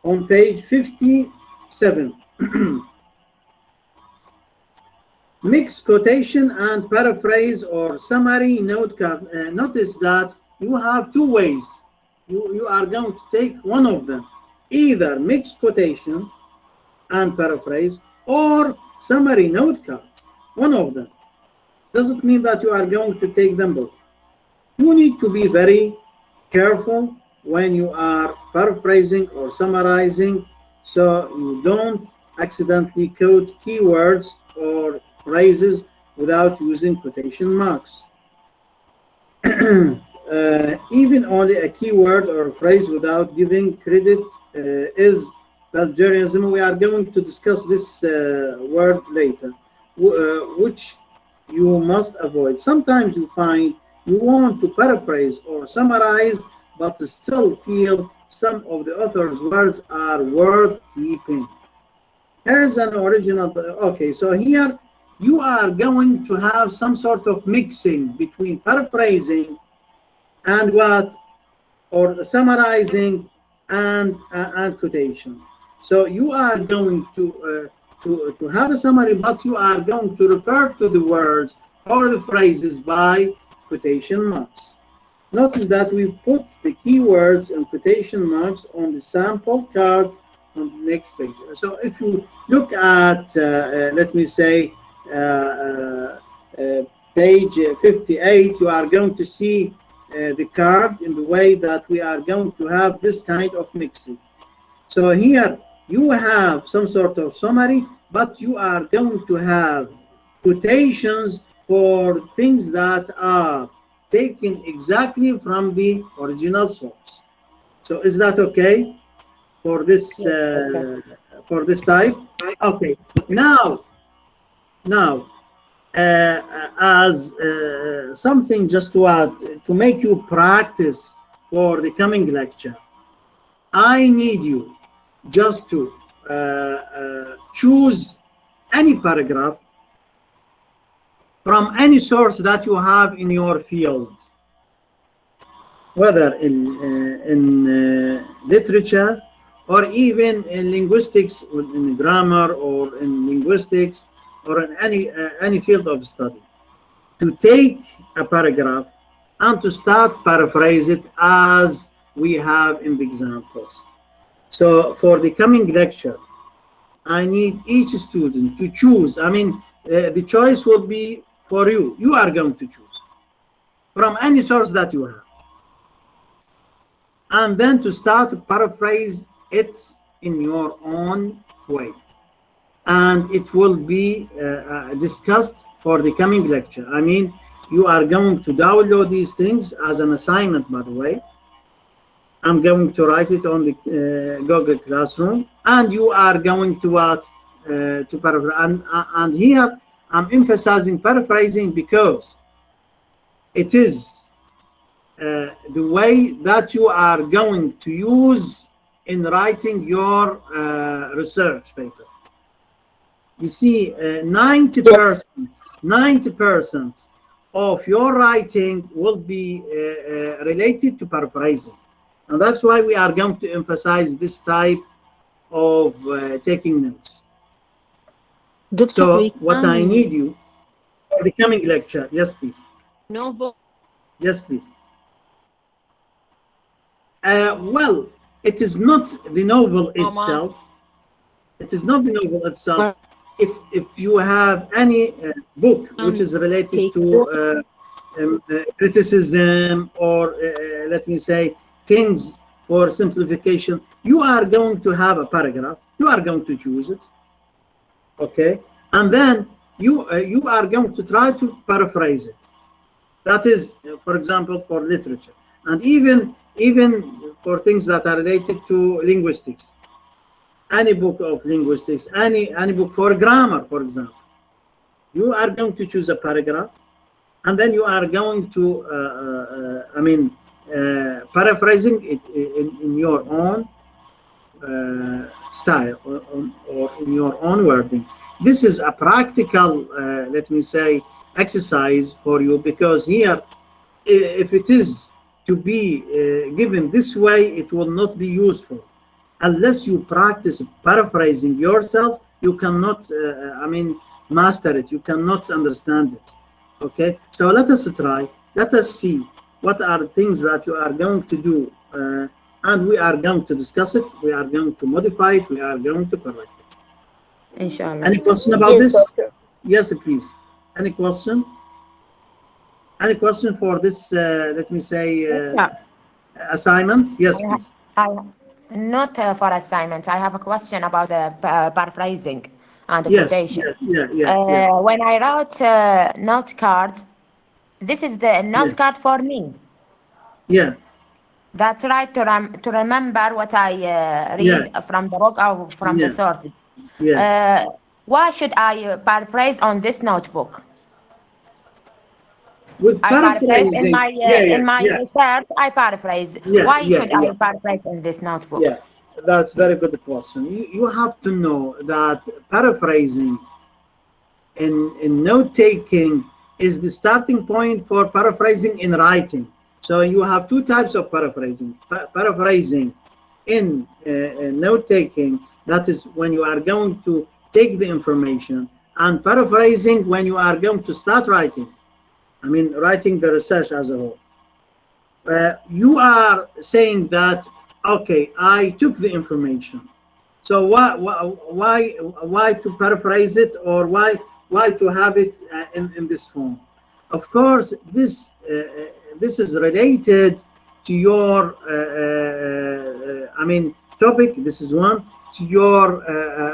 on page 57. Mixed quotation and paraphrase or summary note card. Notice that you have two ways. You are going to take one of them, either mixed quotation and paraphrase or summary note card, one of them. Doesn't mean that you are going to take them both. You need to be very careful when you are paraphrasing or summarizing, so you don't accidentally quote keywords or phrases without using quotation marks. Even only a keyword or phrase without giving credit is plagiarism. We are going to discuss this word later, which you must avoid. Sometimes you find you want to paraphrase or summarize, but still feel some of the author's words are worth keeping. Here's an original. Okay, so here you are going to have some sort of mixing between paraphrasing and what, or summarizing and quotation. So you are going to have a summary, but you are going to refer to the words or the phrases by quotation marks. Notice that we put the keywords and quotation marks on the sample card on the next page. So if you look at, let me say, page 58, you are going to see the card in the way that we are going to have this kind of mixing. So here you have some sort of summary, but you are going to have quotations for things that are taken exactly from the original source. So is that okay for this type? Okay. Now as something just to add, to make you practice for the coming lecture, I need you just to choose any paragraph from any source that you have in your field, whether in literature or even in linguistics, in grammar or in linguistics or in any field of study, to take a paragraph and to start paraphrase it as we have in the examples. So for the coming lecture, I need each student to choose. I mean, the choice will be for you. You are going to choose from any source that you have, and then to start to paraphrase it in your own way. And it will be discussed for the coming lecture. I mean, you are going to download these things as an assignment, by the way. I'm going to write it on the Google Classroom, and you are going to paraphrase. And here I'm emphasizing paraphrasing because it is the way that you are going to use in writing your research paper. You see, 90% of your writing will be related to paraphrasing. And that's why we are going to emphasize this type of taking notes. Dr. So what I need you for the coming lecture, yes, please. Novel. Yes, please. Well, it is not the novel itself. It is not the novel itself. If you have any book which is related to criticism or let me say things for simplification, you are going to have a paragraph. You are going to choose it, okay, and then you are going to try to paraphrase it. That is, for example, for literature, and even for things that are related to linguistics, any book of linguistics, any book for grammar, for example, you are going to choose a paragraph, and then you are going to, paraphrasing it in your own style or in your own wording. This is a practical, let me say, exercise for you, because here, if it is to be given this way, it will not be useful. Unless you practice paraphrasing yourself, you cannot, master it. You cannot understand it. Okay, so let us try. Let us see what are the things that you are going to do, and we are going to discuss it. We are going to modify it. We are going to correct it. Inshallah. Any question about this? Yes, please. Any question? Any question for this, let me say, assignment? Yes, please. Not for assignment. I have a question about the paraphrasing and the Yes, quotation. yeah. When I wrote note card, this is the note card for me. Yeah. That's right, to remember what I read from the book or from the sources. Yeah. Why should I paraphrase on this notebook? With paraphrasing, in my research, I paraphrase. Why should I paraphrase in this notebook? Yeah, that's very good question. You have to know that paraphrasing in note-taking is the starting point for paraphrasing in writing. So you have two types of paraphrasing. Paraphrasing in note-taking, that is when you are going to take the information, and paraphrasing when you are going to start writing. Writing the research as a whole. You are saying that, okay, I took the information. So why to paraphrase it, or why to have it in this form? Of course, this is related to your topic. This is one, to your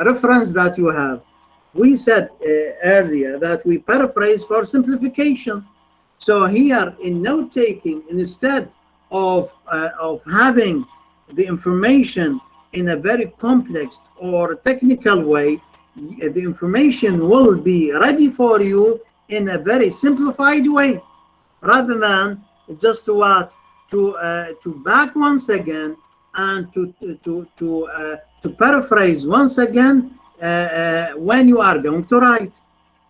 reference that you have. We said earlier that we paraphrase for simplification. So here in note-taking, instead of having the information in a very complex or technical way, the information will be ready for you in a very simplified way, rather than just to back once again and to paraphrase once again when you are going to write.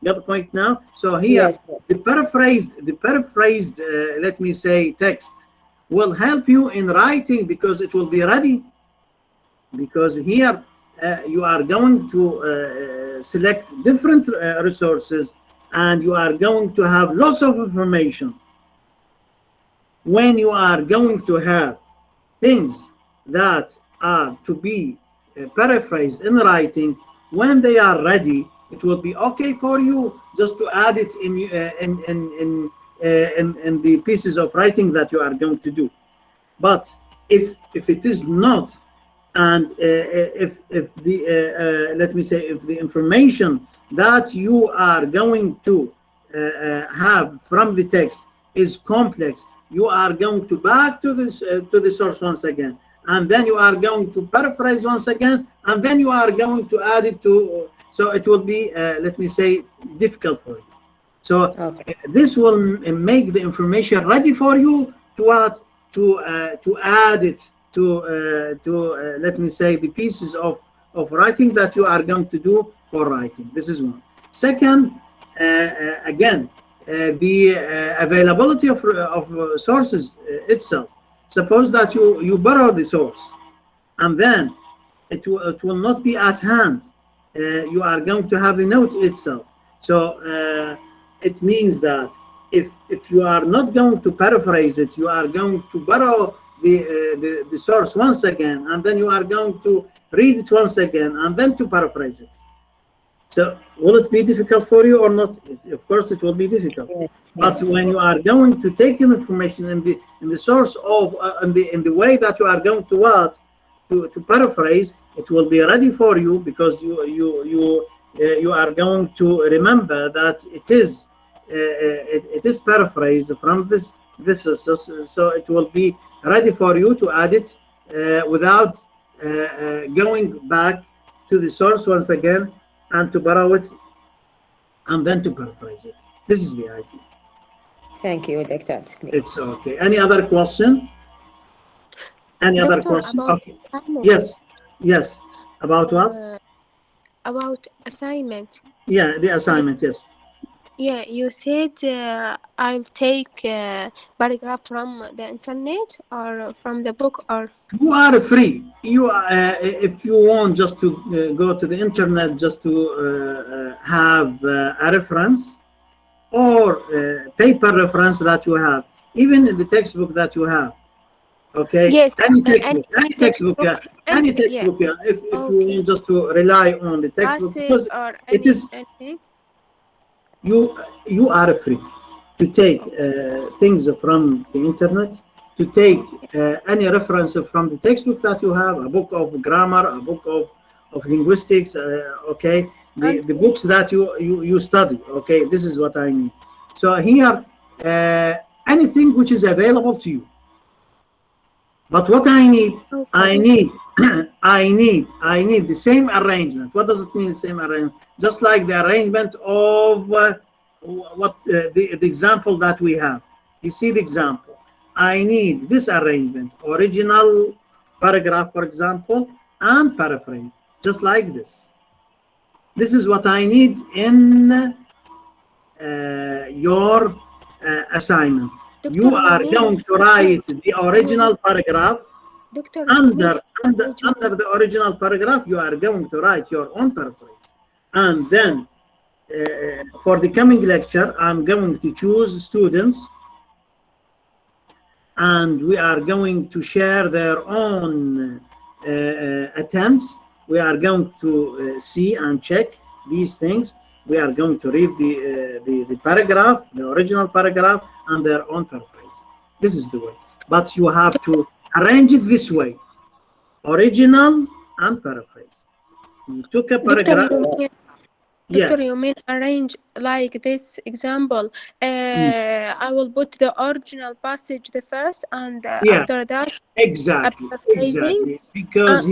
Got the point now? So here, the paraphrased, let me say, text will help you in writing, because it will be ready. Because here you are going to select different resources, and you are going to have lots of information. When you are going to have things that are to be paraphrased in writing, when they are ready, it will be okay for you just to add it in the pieces of writing that you are going to do. But if it is not, and if the let me say, if the information that you are going to have from the text is complex, you are going to back to this to the source once again, and then you are going to paraphrase once again, and then you are going to add it to. So it will be, let me say, difficult for you. So this will make the information ready for you to add it to let me say, the pieces of writing that you are going to do for writing. This is one. Second, again, the availability of sources itself. Suppose that you borrow the source, and then it will not be at hand. You are going to have the note itself. So it means that if you are not going to paraphrase it, you are going to borrow the source once again, and then you are going to read it once again, and then to paraphrase it. So will it be difficult for you or not? Of course, it will be difficult. Yes. But when you are going to take in information in the source of in the way that you are going to what to paraphrase, it will be ready for you, because you are going to remember that it is paraphrased from this so it will be ready for you to add it without going back to the source once again and to borrow it and then to paraphrase it. This is the idea. Thank you, Dr. It's okay. Any other question? Any other Doctor, question? about Okay. assignment. Yes. About what? About assignment. Yeah, the assignment, yes. Yeah, you said I'll take a paragraph from the internet or from the book or You are free. You if you want just to go to the internet just to have a reference or paper reference that you have, even in the textbook that you have. Okay. yes, Any textbook. Yeah. Any yeah. textbook. Yeah. If you Okay. want just to rely on the textbook, Passage because or it any, is anything. you are free to take things from the internet, to take any reference from the textbook that you have, a book of grammar, a book of linguistics, okay, the books that you study, okay, this is what I mean. So here, anything which is available to you. But what I need, Okay. I need the same arrangement. What does it mean, same arrangement? Just like the arrangement of the example that we have. You see the example. I need this arrangement, original paragraph, for example, and paraphrase, just like this. This is what I need in your assignment. Doctor, You are mean going to write the original paragraph. Doctor, Under the original paragraph, you are going to write your own paraphrase. And then for the coming lecture, I'm going to choose students, and we are going to share their own attempts. We are going to see and check these things. We are going to read the paragraph, the original paragraph, and their own paraphrase. This is the way. But you have to arrange it this way: original and paraphrase. You took a paragraph. Doctor, you mean arrange like this example? I will put the original passage the first, and after that, Exactly. Because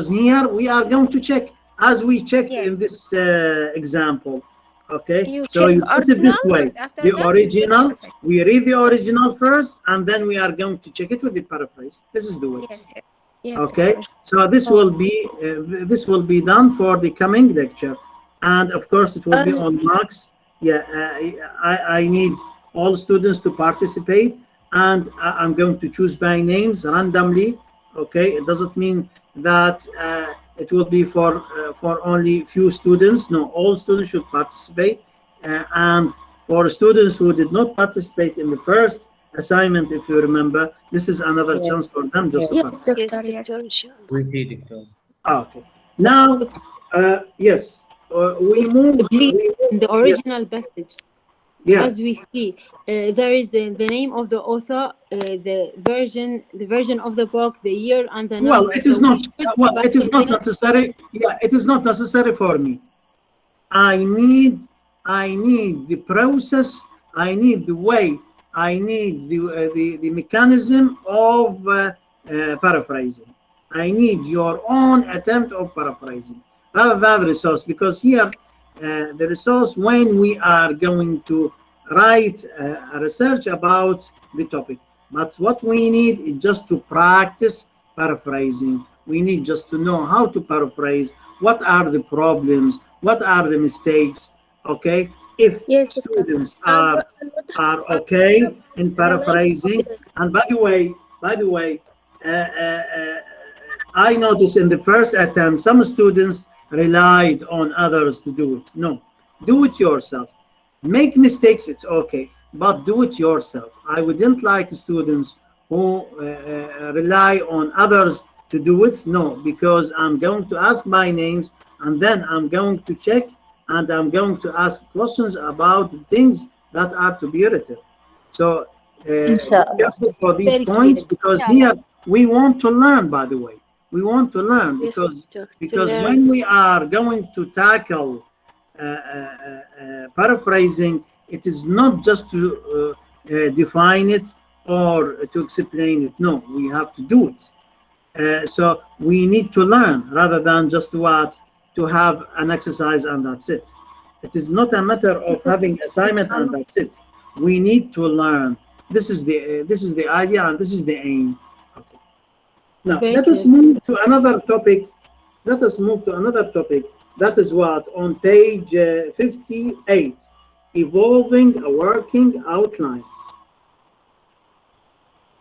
here we are going to check, as we checked in this example. Okay, so you put it this way: the original. We read the original first, and then we are going to check it with the paraphrase. This is the way. Yes, okay, Doctor. so this will be done for the coming lecture, and of course it will be on marks. I need all students to participate, and I'm going to choose by names randomly. Okay, it doesn't mean that it will be for only few students. No, all students should participate, and for students who did not participate in the first assignment, if you remember, this is another chance for them just to participate. Okay. Now, yes, we move. In the original passage, Yeah. as we see, there is the name of the author, the version of the book, the year, and the number. Well, it is not. Well, it is not necessary. Yeah, it is not necessary for me. I need the process. I need the way. I need the mechanism of paraphrasing. I need your own attempt of paraphrasing rather than the resource, because here the resource, when we are going to write a research about the topic, but what we need is just to practice paraphrasing. We need just to know how to paraphrase. What are the problems? What are the mistakes? Okay. If students are okay in paraphrasing, and by the way, I noticed in the first attempt some students relied on others to do it. No, do it yourself. Make mistakes, it's okay, but do it yourself. I wouldn't like students who rely on others to do it. No, because I'm going to ask my names, and then I'm going to check, and I'm going to ask questions about things that are to be written. So for these points, because here we want to learn, by the way. We want to learn because when we are going to tackle paraphrasing, it is not just to define it or to explain it. No, we have to do it. So we need to learn rather than just what to have an exercise and that's it. It is not a matter of having assignment and that's it. We need to learn. This is the idea and this is the aim. Okay. Now let us move to another topic. Let us move to another topic. That is what on page 58, evolving a working outline.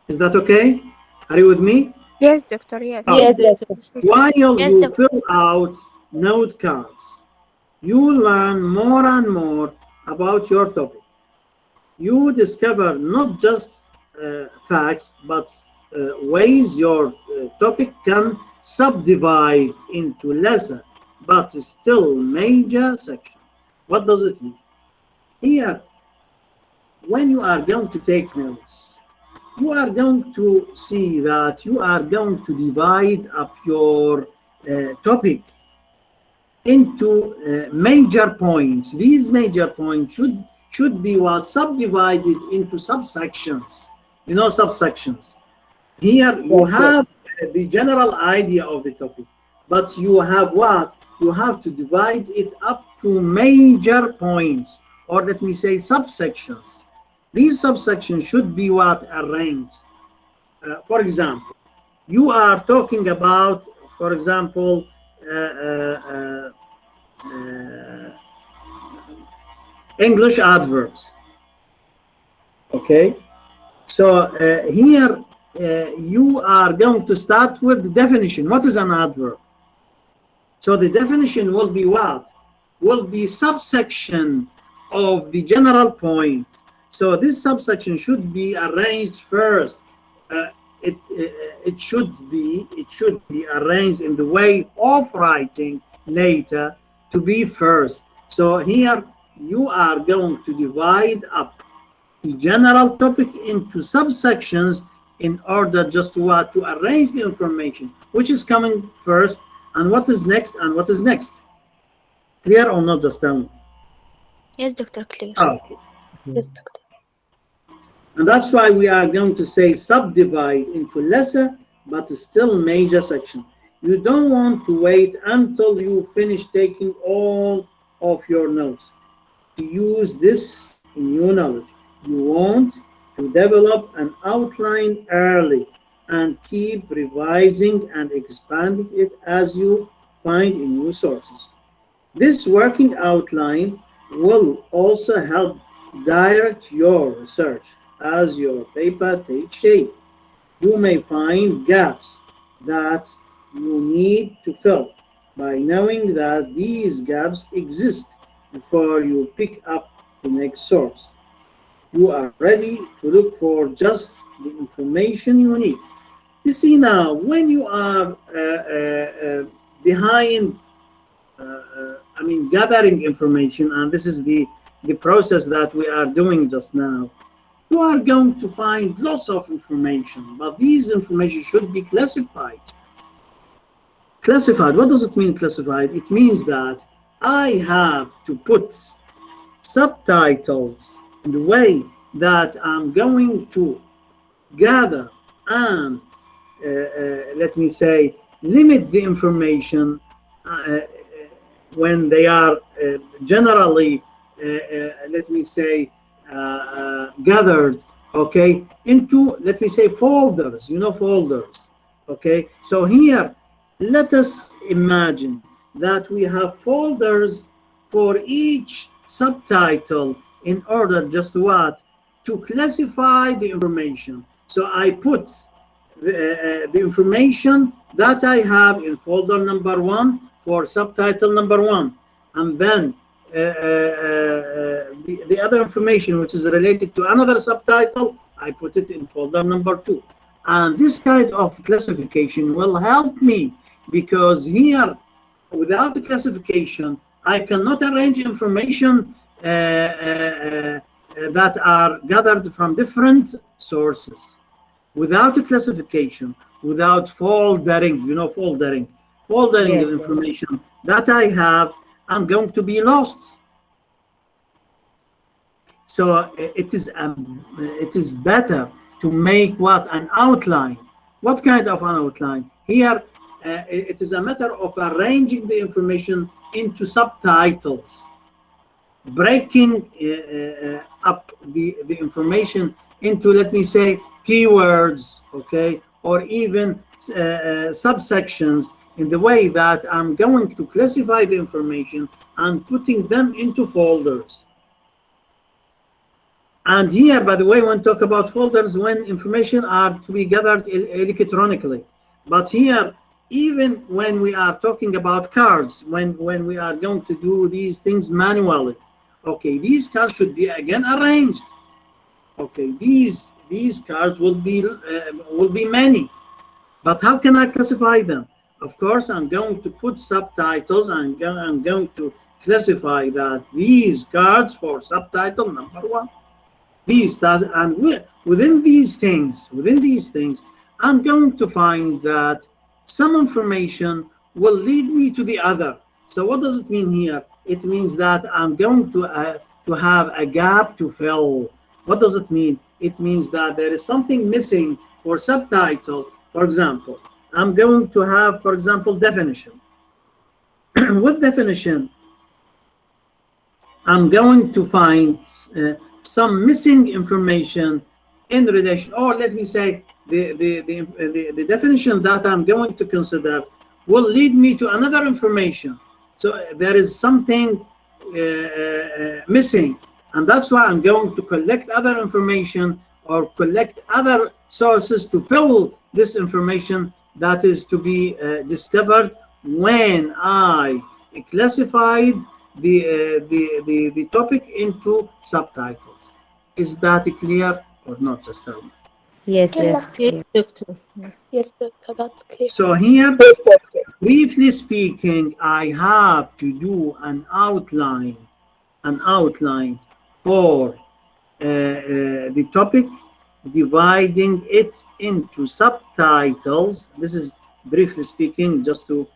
Is that okay? Are you with me? Yes, doctor. Yes. Yes, While you Yes, fill out note cards, you learn more and more about your topic. You discover not just facts, but ways your topic can subdivide into lesser, but still major sections. What does it mean? Here, when you are going to take notes, you are going to see that you are going to divide up your topic into major points. These major points should be subdivided into subsections. You know, subsections. Here you have the general idea of the topic, but you have what? You have to divide it up to major points, or let me say subsections. These subsections should be arranged. For example, you are talking about, for example, English adverbs. Okay, so here you are going to start with the definition. What is an adverb? So the definition will be what? Will be subsection of the general point. So this subsection should be arranged first. It should be arranged in the way of writing later to be first. So here you are going to divide up the general topic into subsections in order just to arrange the information, which is coming first and what is next and what is next. Clear or not, just tell me? Yes, doctor, clear. Okay. Yes, doctor. And that's why we are going to say subdivide into lesser but still major section. You don't want to wait until you finish taking all of your notes to use this in your knowledge. You want to develop an outline early and keep revising and expanding it as you find in new sources. This working outline will also help direct your research as your paper takes shape. You may find gaps that you need to fill by knowing that these gaps exist before you pick up the next source. You are ready to look for just the information you need. You see now, when you are behind, gathering information, and this is the process that we are doing just now, you are going to find lots of information, but these information should be classified. Classified, what does it mean classified? It means that I have to put subtitles in the way that I'm going to gather and let me say limit the information when they are generally let me say gathered, okay, into, let me say, folders. You know, folders. Okay, so here let us imagine that we have folders for each subtitle in order just to classify the information. So I put the information that I have in folder number 1 for subtitle number 1, and then the other information which is related to another subtitle, I put it in folder number 2. And this kind of classification will help me, because here, without the classification, I cannot arrange information that are gathered from different sources. Without a classification, without foldering, you know, foldering Yes, is information that I have, I'm going to be lost. So it is better to make what? An outline. What kind of an outline? Here, it is a matter of arranging the information into subtitles, breaking up the information into, let me say, keywords, okay, or even subsections, in the way that I'm going to classify the information and putting them into folders. And here, by the way, when talk about folders, when information are to be gathered electronically. But here, even when we are talking about cards, when we are going to do these things manually, okay, these cards should be again arranged. Okay, these cards will be many, but how can I classify them? Of course, I'm going to put subtitles. I'm going to classify that these cards for subtitle number 1. And within these things, I'm going to find that some information will lead me to the other. So what does it mean here? It means that I'm going to have a gap to fill. What does it mean? It means that there is something missing for subtitle. For example, I'm going to have, for example, definition. With definition, I'm going to find some missing information in relation, or let me say, the definition that I'm going to consider will lead me to another information. So there is something missing, and that's why I'm going to collect other information or collect other sources to fill this information that is to be discovered when I classified the topic into subtitles. Is that clear or not, just tell me? Yes, yes. Yes, doctor. Yes. Yes, doctor, that's clear. So here, briefly speaking, I have to do an outline for the topic, dividing it into subtitles. This is briefly speaking, just to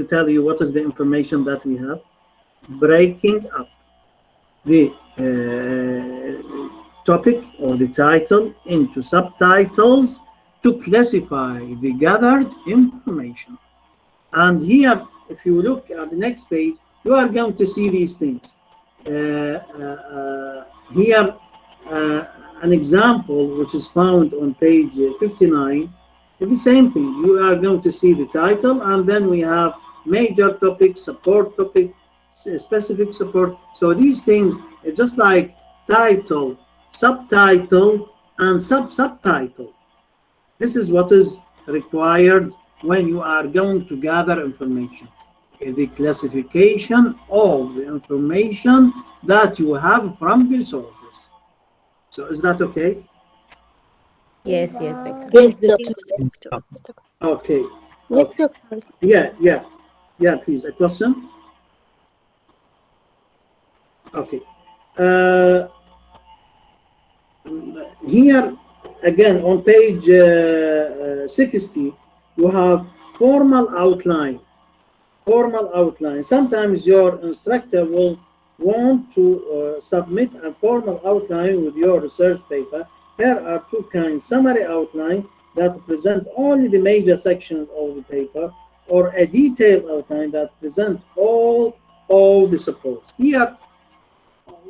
tell you what is the information that we have. Breaking up the topic or the title into subtitles to classify the gathered information. And here, if you look at the next page, you are going to see these things. Here, an example which is found on page 59, it's the same thing. You are going to see the title, and then we have major topic, support topic, specific support. So these things, just like title, subtitle, and subtitle. This is what is required when you are going to gather information. The classification of the information that you have from the sources. So is that okay? Yes, yes, doctor. Yes, doctor. Okay. Yes, doctor. Yeah, please, a question? Okay. Here, again, on page 60, you have formal outline. Sometimes your instructor will want to submit a formal outline with your research paper. Here are two kinds: summary outline that present only the major sections of the paper, or a detailed outline that present all the support. Here,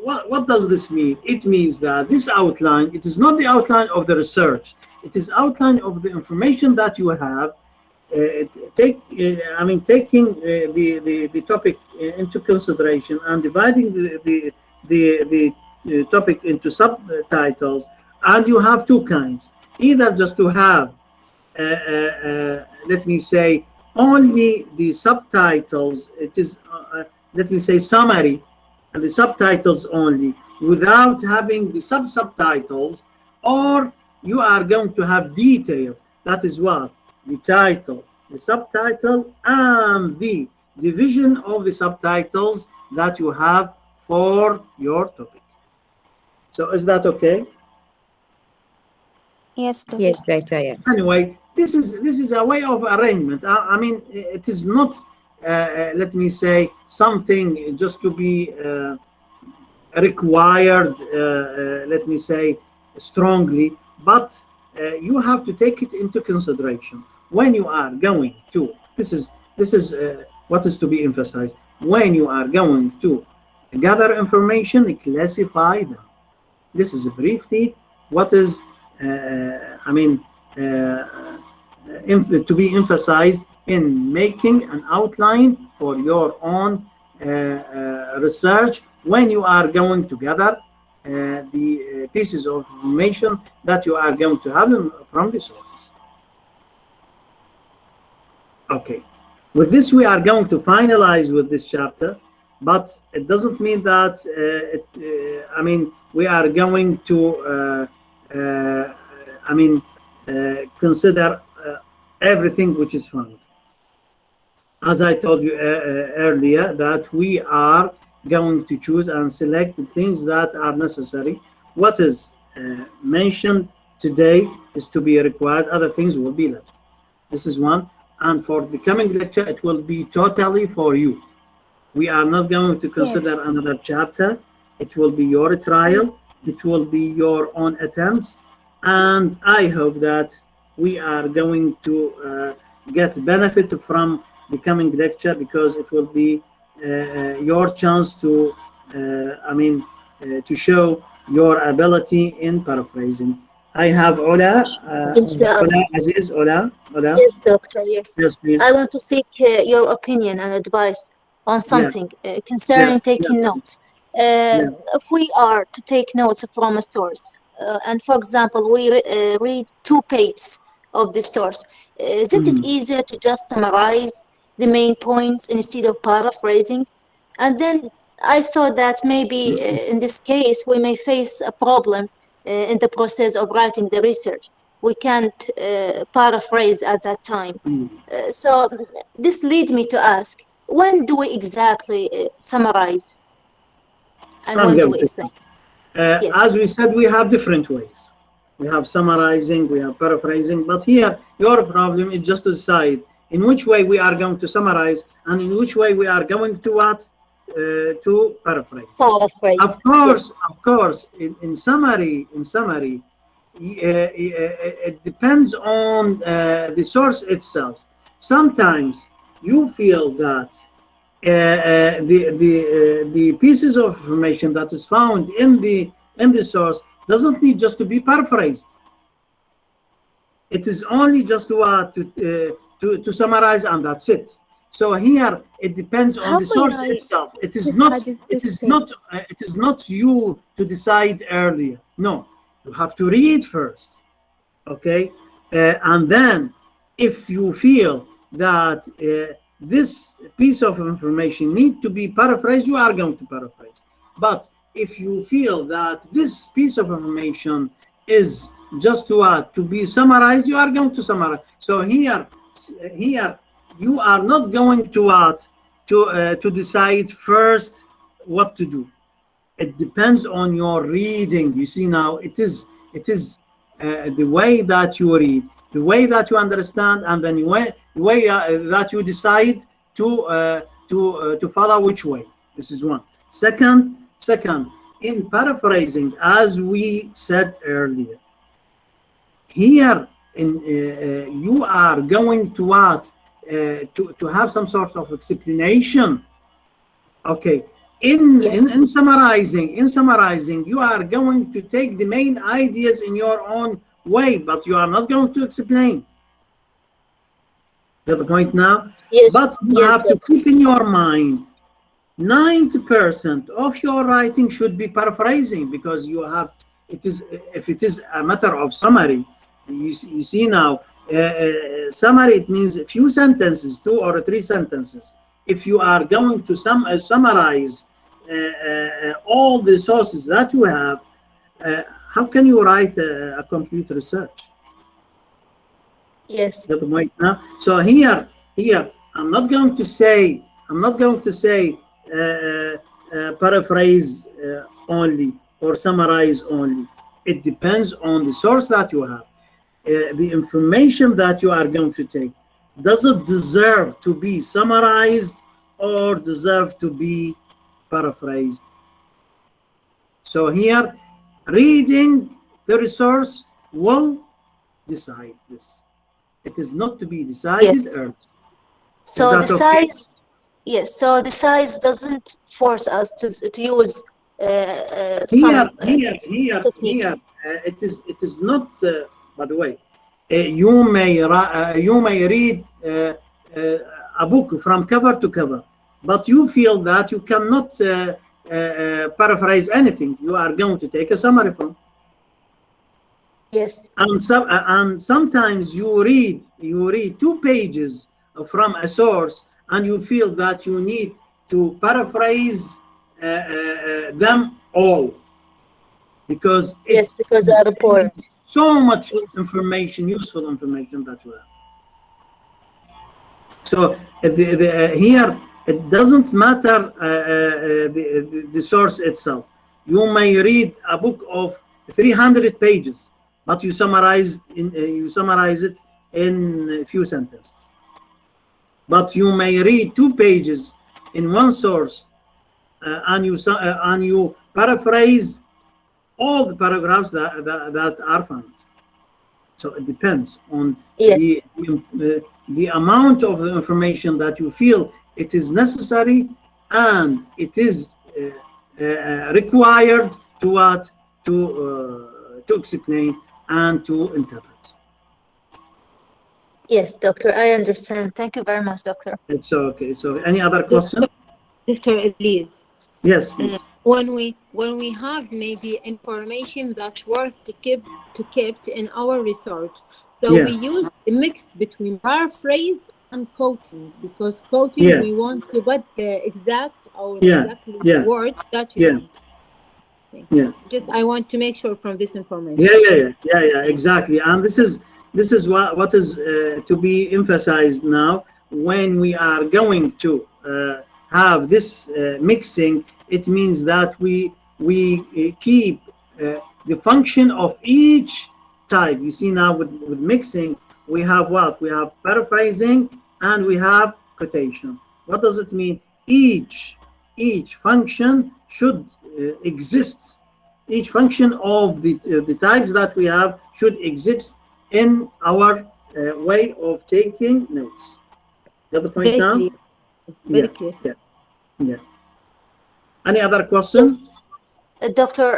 what does this mean? It means that this outline, it is not the outline of the research. It is outline of the information that you have. Taking the topic into consideration and dividing the topic into subtitles. And you have two kinds: either just to have, let me say, only the subtitles. It is, let me say, summary and the subtitles only, without having the subtitles, or you are going to have details. That is what the title, the subtitle, and the division of the subtitles that you have for your topic. So is that okay? Yes, doctor. Yes, doctor. Yeah. Anyway, this is a way of arrangement. I mean, it is not, let me say, something just to be required, let me say, strongly, but you have to take it into consideration when you are going to. This is what is to be emphasized. When you are going to gather information, classify them. This is briefly what is, to be emphasized in making an outline for your own research when you are going to gather the pieces of information that you are going to have from the sources. Okay, with this we are going to finalize with this chapter, but it doesn't mean that we are going to consider everything which is found. As I told you earlier, that we are going to choose and select the things that are necessary. What is mentioned today is to be required, other things will be left. This is one. And for the coming lecture, it will be totally for you. We are not going to consider another chapter. It will be your trial. It will be your own attempts. And I hope that we are going to get benefit from the coming lecture, because it will be your chance to, to show your ability in paraphrasing. I have Ola. Ola Aziz. Ola. Yes, doctor. Yes. Yes, please. I want to seek your opinion and advice on something concerning taking notes. If we are to take notes from a source, and for example, we read 2 pages of the source, isn't it easier to just summarize the main points instead of paraphrasing? And then I thought that maybe in this case we may face a problem in the process of writing the research. We can't paraphrase at that time. So this leads me to ask, when do we exactly summarize? And when do we exactly? As we said, we have different ways. We have summarizing, we have paraphrasing, but here your problem is just to decide in which way we are going to summarize and in which way we are going to what? To paraphrase. Of course, in summary, it depends on the source itself. Sometimes you feel that the pieces of information that is found in the source doesn't need just to be paraphrased. It is only just to summarize, and that's it. So here it depends on the source itself. It is not you to decide earlier. No, you have to read first, okay? And then if you feel that this piece of information needs to be paraphrased, you are going to paraphrase. But if you feel that this piece of information is just to be summarized, you are going to summarize. So here you are not going to decide first what to do. It depends on your reading. You see, now it is the way that you read, the way that you understand, and then the way that you decide to follow which way. This is one. Second, in paraphrasing, as we said earlier, here you are going to have some sort of explanation. Okay. In summarizing, you are going to take the main ideas in your own way, but you are not going to explain. Get the point now? Yes. But you have to keep in your mind, 90% of your writing should be paraphrasing, because you have, if it is a matter of summary, you see now, summary, it means a few sentences, 2 or 3 sentences. If you are going to summarize all the sources that you have, how can you write a complete research? Yes. So here, I'm not going to say paraphrase only or summarize only. It depends on the source that you have. The information that you are going to take, does it deserve to be summarized or deserve to be paraphrased? So here, reading the resource will decide this. It is not to be decided Yes. early. So Is the that okay? size, yes. So the size doesn't force us to use some technique. Here, it is not. By the way, you may read a book from cover to cover, but you feel that you cannot paraphrase anything. You are going to take a summary from. Yes. And sometimes you read 2 pages from a source, and you feel that you need to paraphrase them all, because Yes, because our report. So much Yes. information, useful information that you have. So here it doesn't matter the source itself. You may read a book of 300 pages, but you summarize it in a few sentences. But you may read 2 pages in one source, and you paraphrase all the paragraphs that are found. So it depends on Yes. the amount of the information that you feel it is necessary and it is required to explain and to interpret. Yes, doctor, I understand. Thank you very much, doctor. It's okay. So any other question? Dr. Elise, Yes, please. when we have maybe information that's worth to keep in our research, so Yeah. we use a mix between paraphrase and quoting, because quoting Yeah. we want to put the exact or Yeah. exactly Yeah. word that we Yeah. want. Yeah. Just I want to make sure from this information. Yeah, exactly. And this is what is to be emphasized now when we are going to have this mixing. It means that we keep the function of each type. You see now with mixing, we have what? We have paraphrasing and we have quotation. What does it mean? Each function should exist. Each function of the types that we have should exist in our way of taking notes. Got the point now? Very clear. Yeah. Any other questions? Yes. Doctor,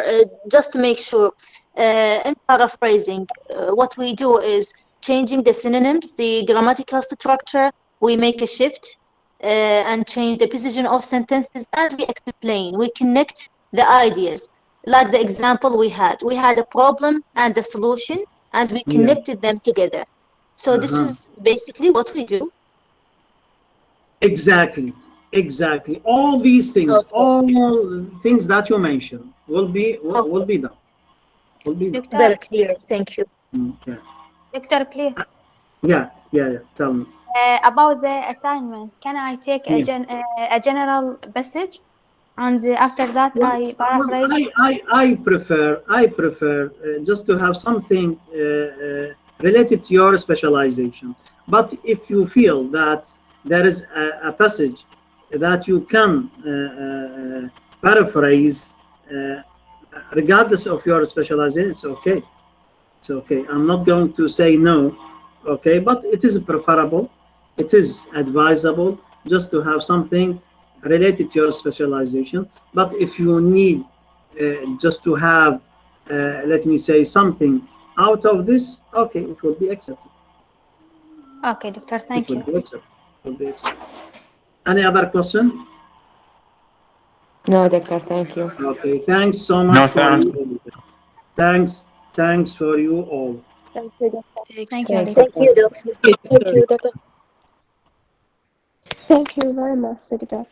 just to make sure, in paraphrasing, what we do is changing the synonyms, the grammatical structure, we make a shift and change the position of sentences, and we explain, we connect the ideas. Like the example we had a problem and a solution, and we connected them together. So this is basically what we do. Exactly. All these things, all things that you mentioned will be done. Doctor, Very clear. Thank you. Okay. Doctor, please. Yeah. Tell me. About the assignment, can I take a general passage, and after that I paraphrase? I prefer just to have something related to your specialization. But if you feel that there is a passage that you can paraphrase regardless of your specialization, it's okay. It's okay. I'm not going to say no. Okay, but it is preferable. It is advisable just to have something related to your specialization. But if you need just to have, let me say, something out of this, okay, it will be accepted. Okay, doctor, thank you. It will be accepted. Any other question? No, doctor, thank you. Okay, thanks so much for you. Thanks for you all. Thank you, doctor. Thank you. Thank you, doctor. Thank you, doctor. Thank you very much, Doctor.